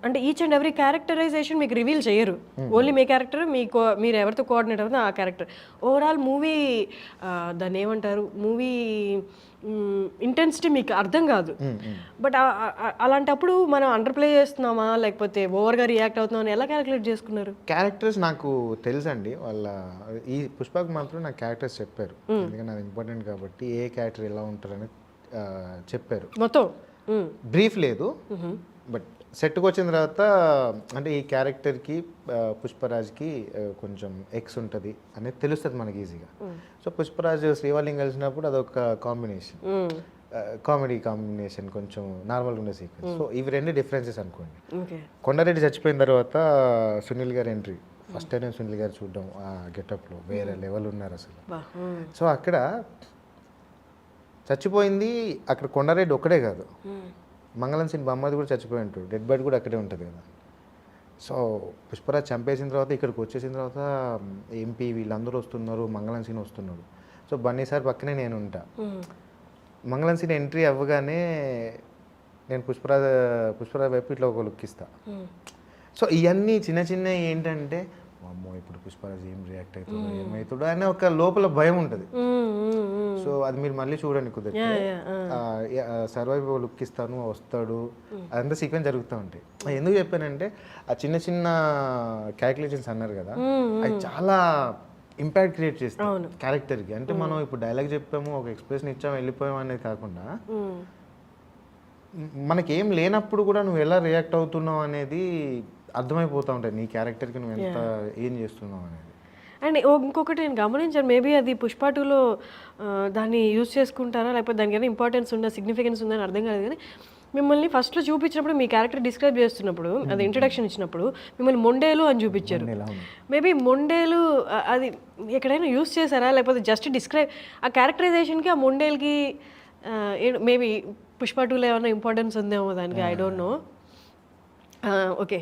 A: అంటే ఈచ్ అండ్ ఎవ్రీ క్యారెక్టరైజేషన్ మీకు రివీల్ చేయరు. ఓన్లీ మీ క్యారెక్టర్ మీరు ఎవరితో కోఆర్డినేట్ అవుతుందో ఆ క్యారెక్టర్. ఓవరాల్ మూవీ దాన్ని ఏమంటారు, మూవీ ఇంటెన్సిటీ మీకు అర్థం కాదు. బట్ అలాంటప్పుడు మనం అండర్ ప్లే చేస్తున్నామా లేకపోతే ఓవర్గా రియాక్ట్ అవుతున్నామని ఎలా క్యాలిక్యులేట్ చేసుకున్నారు?
B: క్యారెక్టర్స్ నాకు తెలుసండి, వాళ్ళ ఈ పుష్పకు మాత్రం నాకు క్యారెక్టర్స్ చెప్పారు, ఎందుకంటే అది ఇంపార్టెంట్ కాబట్టి ఏ క్యారెక్టర్ ఎలా ఉంటారని చెప్పారు.
A: మొత్తం
B: బ్రీఫ్ లేదు, బట్ సెట్కి వచ్చిన తర్వాత అంటే ఈ క్యారెక్టర్కి పుష్పరాజ్కి కొంచెం ఎక్స్ ఉంటుంది అనేది తెలుస్తుంది మనకి ఈజీగా. సో పుష్పరాజ్ శ్రీవాలిని కలిసినప్పుడు అదొక కాంబినేషన్, కామెడీ కాంబినేషన్, కొంచెం నార్మల్గా ఉండే సీక్వెన్స్. సో ఇవి 2 డిఫరెన్సెస్ అనుకోండి. కొండారెడ్డి చచ్చిపోయిన తర్వాత సునీల్ గారి ఎంట్రీ, ఫస్ట్ టైం సునీల్ గారు చూడడం ఆ గెటప్లో వేరే లెవెల్ ఉన్నారు అసలు. సో అక్కడ చచ్చిపోయింది, అక్కడ కొండారెడ్డి ఒక్కడే కాదు, మంగళం సీన్ బొమ్మది కూడా చచ్చిపోయి ఉంటాడు, డెడ్ బాడీ కూడా అక్కడే ఉంటుంది కదా. సో పుష్పరాజ్ చంపేసిన తర్వాత ఇక్కడికి వచ్చేసిన తర్వాత ఎంపీ వీళ్ళందరూ వస్తున్నారు, మంగళం సీన్ వస్తున్నాడు. సో బన్నీ సార్ పక్కనే నేను ఉంటా. మంగళం సీన్ ఎంట్రీ అవ్వగానే నేను పుష్పరాజ్ వైపు ఇట్లా ఒక లుక్ ఇస్తా. సో ఇవన్నీ చిన్న చిన్న ఏంటంటే అమ్మో ఇప్పుడు పుష్పరాజ్ ఏం రియాక్ట్ అవుతుందో ఏమవుతుందో అనే ఒక లోపల భయం ఉంటుంది. సో అది మీరు మళ్ళీ చూడండి కుదిరితే, సర్వైవ్ లుక్ ఇస్తాను వస్తాడు, అదంతా సీక్వెన్స్ జరుగుతూ ఉంటాయి. ఎందుకు చెప్పానంటే ఆ చిన్న చిన్న క్యాలిక్యులేషన్స్ అన్నారు కదా, అవి చాలా ఇంపాక్ట్ క్రియేట్ చేస్తాయి క్యారెక్టర్కి. అంటే మనం ఇప్పుడు డైలాగ్ చెప్పాము, ఒక ఎక్స్ప్రెషన్ ఇచ్చాము, వెళ్ళిపోయాము అనేది కాకుండా మనకేం లేనప్పుడు కూడా నువ్వు ఎలా రియాక్ట్ అవుతున్నావు అనేది అర్థమైపోతూ ఉంటాయి, నీ క్యారెక్టర్కి నువ్వు ఎంత ఏం చేస్తున్నావు అనేది.
A: అండ్ ఇంకొకటి నేను గమనించాను, మేబీ అది పుష్ప 2లో దాన్ని యూజ్ చేసుకుంటారా లేకపోతే దానికి ఏదైనా ఇంపార్టెన్స్ ఉందా, సిగ్నిఫికెన్స్ ఉందని అర్థం కాదు. కానీ మిమ్మల్ని ఫస్ట్లో చూపించినప్పుడు మీ క్యారెక్టర్ డిస్క్రైబ్ చేస్తున్నప్పుడు, అది ఇంట్రడక్షన్ ఇచ్చినప్పుడు మిమ్మల్ని మొండేలు అని చూపించారు. మేబీ మొండేలు అది ఎక్కడైనా యూజ్ చేశారా లేకపోతే జస్ట్ డిస్క్రైబ్ ఆ క్యారెక్టరైజేషన్కి ఆ మొండేల్కి మేబీ పుష్ప 2లో ఏమైనా ఇంపార్టెన్స్ ఉందేమో దానికి, ఐ డోంట్ నో. ఓకే,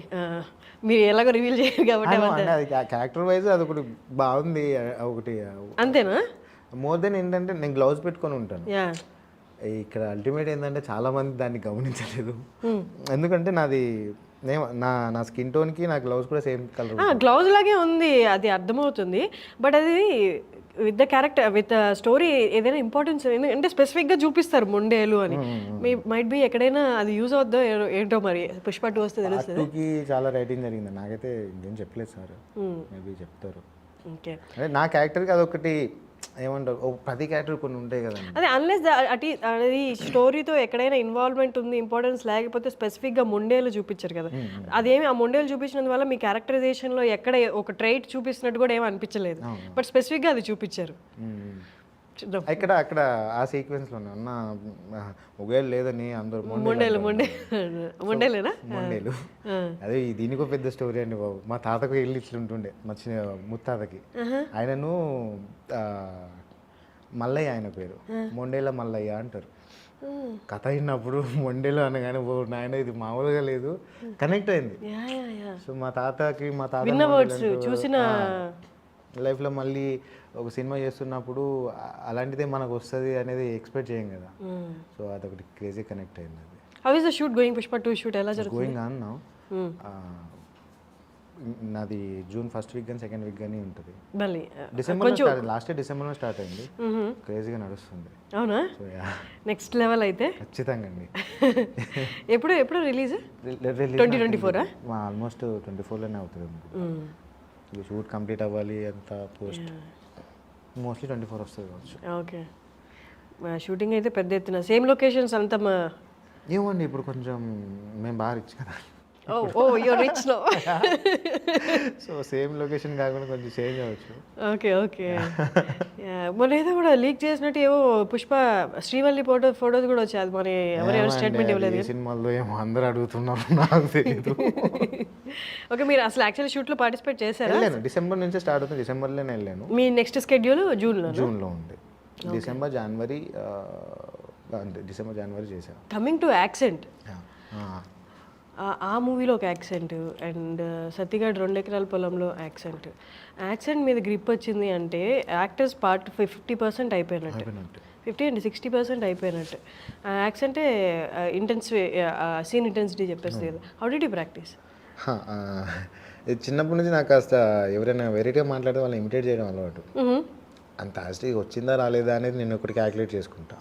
A: మీరు ఎలాగో రివీల్ చేయరు కాబట్టి
B: క్యారెక్టర్ వైజ్ అది ఒకటి బాగుంది, ఒకటి
A: అంతేనా.
B: మోర్ దెన్ ఏంటంటే నేను గ్లౌజ్ పెట్టుకొని ఉంటాను ఇక్కడ. అల్టిమేట్ ఏంటంటే చాలా మంది దాన్ని గమనించలేదు, ఎందుకంటే నాది నా స్కిన్ టోన్కి నా గ్లౌజ్ కూడా సేమ్ కలర్,
A: గ్లౌజ్ లాగే ఉంది, అది అర్థమవుతుంది. బట్ అది with the character with story ఏదైనా ఇంపార్టెన్స్ అంటే స్పెసిఫిక్గా చూపిస్తారు మొండేలు అని. మైట్ బి ఎక్కడైనా అది యూజ్ అవుద్దో ఏంటో, మరి పుష్ప 2 వస్తే తెలుస్తుంది.
B: చాలా రైటింగ్ జరిగింది, నాకైతే ఏం చెప్పలేదు సార్, మేబీ చెప్తారు.
A: ఓకే,
B: అంటే నా క్యారెక్టర్కి అదొకటి ఏమంటారు, ప్రతి క్యారెక్టర్ కొన్ని ఉంటాయి కదా.
A: అదే అన్లెస్ అది స్టోరీతో ఎక్కడైనా ఇన్వాల్వ్మెంట్ ఉంది, ఇంపార్టెన్స్ లేకపోతే స్పెసిఫిక్గా మొండేలు చూపించారు కదా. అదేమి ఆ మొండేలు చూపించినందువల్ల మీ క్యారెక్టరైజేషన్లో ఎక్కడ ఒక ట్రైట్ చూపిస్తున్నట్టు కూడా ఏమి అనిపించలేదు, బట్ స్పెసిఫిక్గా అది చూపించారు.
B: అక్కడ ఆ సీక్వెన్స్లో అన్న ఒకవేళ లేదని అందరూ
A: మొండేలేనా
B: మొండేలు. అదే దీనికి పెద్ద స్టోరీ అండి బాబు. మా తాతకు వెళ్ళి ఇట్లుంటుండే, మా ముత్తాతకి, ఆయనను మల్లయ్య, ఆయన పేరు మొండేల మల్లయ్య అంటారు. కథ అయినప్పుడు మొండేలు అనగానే నాయన ఇది మామూలుగా లేదు, కనెక్ట్ అయింది. సో మా తాతకి లైఫ్లో మళ్ళీ ఒక సినిమా చేస్తున్నప్పుడు అలాంటిదే మనకు వస్తుంది అనేది ఎక్స్పెక్ట్ చేయం కదా. సో అదొకటి క్రేజీ కనెక్ట్ అయింది. అది
A: how is the shoot going Pushpa 2 shoot ఎలా జరుగుతుంది?
B: Going on now. నాది జూన్ ఫస్ట్ వీక్ కానీ సెకండ్ వీక్ కానీ ఉంటుంది.
A: మళ్ళీ
B: డిసెంబర్ లాస్ట్ ఇయర్ డిసెంబర్లో స్టార్ట్ అయింది. క్రేజీగా నడుస్తుంది.
A: అవునా?
B: సో
A: నెక్స్ట్ లెవెల్ అయితే
B: ఖచ్చితంగా అండి.
A: ఎప్పుడు ఎప్పుడు రిలీజ్? 2024
B: ఆల్మోస్ట్ 24లోనే అవుతుంది. ఇది షూట్ కంప్లీట్ అవ్వాలి అంతా పోస్ట్ మోస్ట్లీ 24 వస్తుంది కావచ్చు.
A: ఓకే, షూటింగ్ అయితే పెద్ద ఎత్తున సేమ్ లొకేషన్స్ అంతా
B: ఏమండి ఇప్పుడు కొంచెం మేము బాగా రిచ్ కదా.
A: Oh you're rich no.
B: So same location కాకుండా కొంచెం చేంజ్ అవ్వచ్చు.
A: Okay okay. మొన్న ఏదో కూడా లీక్ చేసినట్టు ఏవో పుష్ప శ్రీవల్లి ఫోటోస్ కూడా వచ్చాయి. అది మరి ఎవరెవరు స్టేట్మెంట్ ఇవ్వలేదు.
B: సినిమాల్లో ఏమో అందరూ అడుగుతున్నారు, నాకు తెలియదు.
A: ఓకే, మీరు అసలు యాక్చువల్లీ షూట్లో పార్టిసిపేట్ చేశారా?
B: వెళ్ళాను, డిసెంబర్ నుంచి స్టార్ట్ అవుతుంది. డిసెంబర్లోనే వెళ్ళాను.
A: మీ నెక్స్ట్ స్కెడ్యూల్ జూన్లో
B: ఉంది. డిసెంబర్ జనవరి చేశాను.
A: కమింగ్ టు యాక్సెంట్, ఆ మూవీలో ఒక యాక్సెంట్ అండ్ సత్తిగాడ్ 2 ఎకరాల పొలంలో యాక్సెంట్ మీద గ్రిప్ వచ్చింది అంటే యాక్టర్స్ పార్ట్ 50% అయిపోయినట్టు, 50 and 60% అయిపోయినట్టు. ఆ యాక్సెంటే సీన్ ఇంటెన్సిటీ చెప్పేస్తుంది కదా. How did you practice?
B: చిన్నప్పటి నుంచి నాకు కాస్త ఎవరైనా వెరైటీగా మాట్లాడితే వాళ్ళని ఇమిటేట్ చేయడం అలవాటు. అంత యాస్టిక్ వచ్చిందా రాలేదా అనేది నేను ఒకటి క్యాలిక్యులేట్ చేసుకుంటా.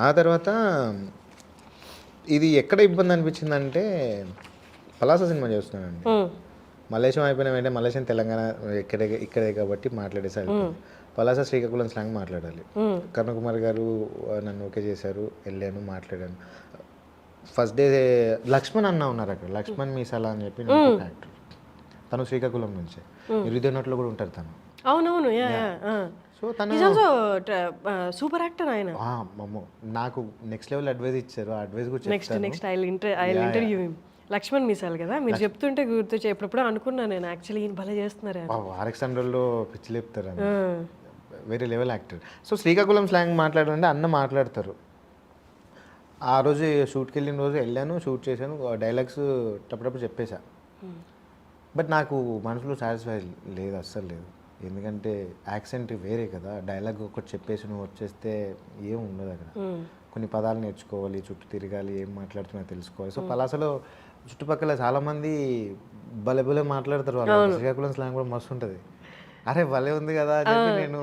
B: ఆ తర్వాత ఇది ఎక్కడ ఇబ్బంది అనిపించిందంటే పలాస సినిమా చేస్తున్నానండి. మలేషియం అయిపోయిన వెంటనే మలేషియం తెలంగాణ ఇక్కడే కాబట్టి మాట్లాడేసారి పలాస శ్రీకాకుళం స్లాంగ్ మాట్లాడాలి. కరుణకుమార్ గారు నన్ను ఓకే చేశారు, వెళ్ళాను, మాట్లాడాను. ఫస్ట్ డే లక్ష్మణ్ అన్న ఉన్నారు అక్కడ, లక్ష్మణ్ మీసాలా అని చెప్పి యాక్టర్, తను శ్రీకాకుళం నుంచే, ఇరుదన్నట్లో కూడా ఉంటారు తను.
A: అవునవును.
B: సో తను
A: సూపర్ యాక్టర్ ఆయన.
B: నాకు నెక్స్ట్ లెవెల్ అడ్వైస్ ఇచ్చారు. ఆ అడ్వైస్ కూడా
A: next I interview him. Lakshman Meesal కదా, మీరు చెప్తుంటే గుర్తొచ్చి ఎప్పుడప్పుడు అనుకున్నాను నేను, యాక్చువల్లీ ఈయన భలే చేస్తున్నారు.
B: ఆర్ఎక్స్లో పిచ్చి లేపుతారు, వేరే level actor. So Srikakulam slang మాట్లాడాలంటే అన్న మాట్లాడతారు. ఆ రోజు షూట్కి వెళ్ళిన రోజు వెళ్ళాను, షూట్ చేశాను, డైలాగ్స్ టప్పుటప్పుడు చెప్పేశా. బట్ నాకు మనసులో సాటిస్ఫై లేదు, అస్సలు లేదు. ఎందుకంటే యాక్సెంట్ వేరే కదా, డైలాగ్ ఒకటి చెప్పేసి నువ్వు వచ్చేస్తే ఏం ఉండదు అక్కడ. కొన్ని పదాలు నేర్చుకోవాలి, చుట్టూ తిరగాలి, ఏం మాట్లాడుతున్నా తెలుసుకోవాలి. సో పలాసలో చుట్టుపక్కల చాలామంది భలే భలే మాట్లాడతారు. వాళ్ళు శ్రీకాకుళం స్లాంగ్ కూడా మస్తు ఉంటుంది. అరే భలే ఉంది కదా అని చెప్పి నేను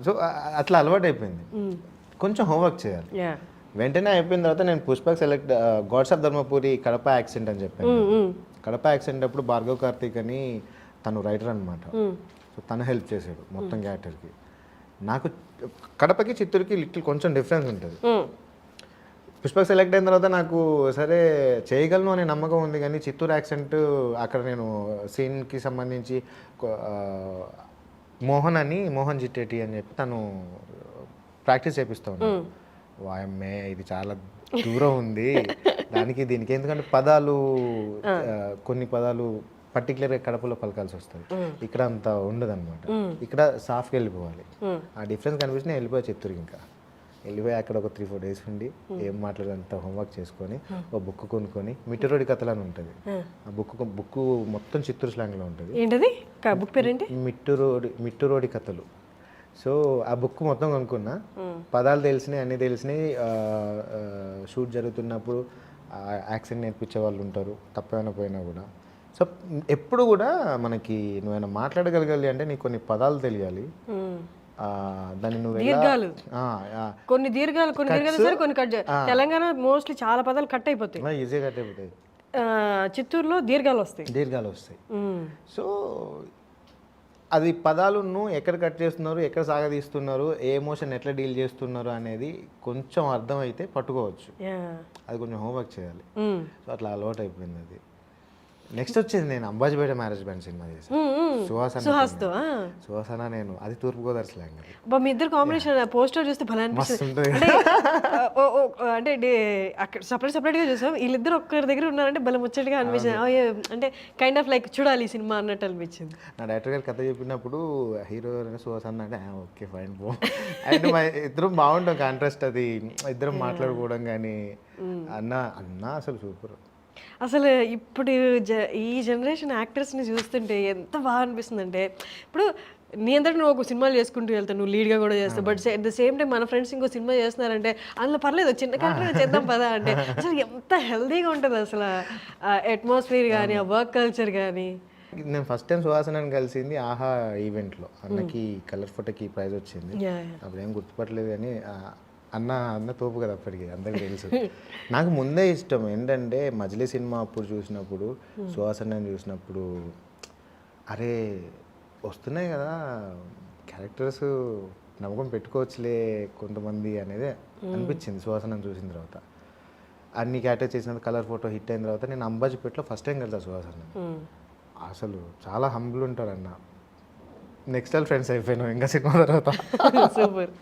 B: సో అట్లా అలవాటు అయిపోయింది. కొంచెం హోంవర్క్ చేయాలి. వెంటనే అయిపోయిన తర్వాత నేను Pushpak select God's of Dharmapuri Kadapa accent అని చెప్పాను. కడప యాక్సెంట్ అప్పుడు భార్గవ్ కార్తీక్ అని తను రైటర్ అనమాట. సో తను హెల్ప్ చేశాడు మొత్తం క్యారెక్టర్కి. నాకు కడపకి చిత్తూరుకి లిటిల్ కొంచెం డిఫరెన్స్ ఉంటుంది. పుష్పక్ సెలెక్ట్ అయిన తర్వాత నాకు సరే చేయగలను అనే నమ్మకం ఉంది, కానీ చిత్తూరు యాక్సెంట్ అక్కడ నేను సీన్కి సంబంధించి మోహన్ జిట్టేటి అని చెప్పి తను ప్రాక్టీస్ చేపిస్తూ ఉన్నాను. వాయమ్మే ఇది చాలా దూరం ఉంది దానికి దీనికి, ఎందుకంటే పదాలు కొన్ని పదాలు పర్టికులర్గా కడపలో పలకాల్సి వస్తుంది, ఇక్కడ అంత ఉండదు అనమాట. ఇక్కడ సాఫ్ట్గా వెళ్ళిపోవాలి. ఆ డిఫరెన్స్ కనిపించి నేను వెళ్ళిపోయా చిత్తూరుకి. ఇంకా వెళ్ళిపోయి అక్కడ ఒక 3-4 days ఉండి ఏం మాట్లాడంత హోంవర్క్ చేసుకొని ఒక బుక్ కొనుక్కొని మిట్టురోడి కథలు అని ఉంటుంది. ఆ బుక్ మొత్తం చిత్తూరు స్లాంగ్లో ఉంటుంది.
A: ఏంటది బుక్ పేరు? ఏంటి?
B: మిట్టురోడి కథలు. సో ఆ బుక్ మొత్తం కొనుక్కున్నా, పదాలు తెలిసినాయి, అన్నీ తెలిసినాయి. షూట్ జరుగుతున్నప్పుడు యాక్సెంట్ నేర్పించే వాళ్ళు ఉంటారు, తప్పైనా పోయినా కూడా. సో ఎప్పుడు కూడా మనకి నువ్వైనా మాట్లాడగలగాలి అంటే నీకు కొన్ని పదాలు తెలియాలి. దాన్ని నువ్వు
A: కొన్ని దీర్ఘాలు కొన్ని కట్. తెలంగాణ మోస్ట్లీ చాలా పదాలు కట్ అయిపోతాయి,
B: ఈజీగా కట్ అయిపోతాయి.
A: చిత్తూరులో దీర్ఘాలు వస్తాయి.
B: సో అది పదాలను ఎక్కడ కట్ చేస్తున్నారు, ఎక్కడ సాగదీస్తున్నారు, ఏ ఎమోషన్ ఎట్లా డీల్ చేస్తున్నారు అనేది కొంచెం అర్థమైతే పట్టుకోవచ్చు. అది కొంచెం హోంవర్క్ చేయాలి. సో అట్లా అలవాటు అయిపోయింది అది. నెక్స్ట్ వచ్చేది నేను అంబాజీపేట మ్యారేజ్ బ్యాండ్ సినిమా చేశాను సుహాసన. నేను అది తూర్పుగోదావరి స్లాంగ్.
A: మీ ఇద్దరు కాంబినేషన్ పోస్టర్ చూస్తే భలే అనిపిస్తుంది. అంటే అక్కడ సపరేట్గా చూసాం, వీళ్ళిద్దరు ఒక్కరి దగ్గర ఉన్నారంటే భలే ముచ్చటగా అనిపించింది. అంటే కైండ్ ఆఫ్ లైక్ చూడాలి ఈ సినిమా అన్నట్టు అనిపించింది.
B: నా డైరెక్టర్ గారు కథ చెప్పినప్పుడు హీరో సుహాసన అంటే ఓకే ఫైన్ పో అంటే మా ఇద్దరం బాగుంటాం కాంట్రాస్ట్. అది ఇద్దరం మాట్లాడుకోవడం కానీ అన్న అసలు సూపర్.
A: అసలు ఇప్పుడు ఈ జనరేషన్ యాక్టర్స్ని చూస్తుంటే ఎంత బాగా అనిపిస్తుందంటే ఇప్పుడు నీ అంతటి నువ్వు ఒక సినిమాలు చేసుకుంటూ వెళ్తావు, నువ్వు లీడ్గా కూడా చేస్తావు, but at the same time మన ఫ్రెండ్స్ ఇంకో సినిమా చేస్తున్నారంటే అందులో పర్లేదు చిన్న క్యారెక్టర్ చేద్దాం పదా అంటే అసలు ఎంత హెల్తీగా ఉంటుంది అసలు అట్మాస్ఫియర్ కానీ ఆ వర్క్ కల్చర్ కానీ.
B: నేను ఫస్ట్ టైం సుహాసనని కలిసింది ఆహా ఈవెంట్లో. అన్నకి కలర్ ఫోటోకి ప్రైజ్ వచ్చింది. అప్పుడు ఏం గుర్తుపట్టలేదు కానీ అన్న తోపు కదా అప్పటికి అందరికి తెలుసు. నాకు ముందే ఇష్టం ఏంటంటే మజిలీ సినిమా అప్పుడు చూసినప్పుడు సుహాసనని చూసినప్పుడు అరే వస్తున్నాయి కదా క్యారెక్టర్స్, నమ్మకం పెట్టుకోవచ్చులే కొంతమంది అనేది అనిపించింది సుహాసనని చూసిన తర్వాత. అన్ని క్యారెక్టర్ చేసిన కలర్ ఫోటో హిట్ అయిన తర్వాత నేను అంబాజీపేటలో ఫస్ట్ టైం కలిసా సుహాసన. అసలు చాలా హంబుల్ ఉంటారు అన్న. నెక్స్ట్ టైం ఫ్రెండ్స్ అయిపోయినాం ఇంకా సినిమా తర్వాత.
A: సూపర్.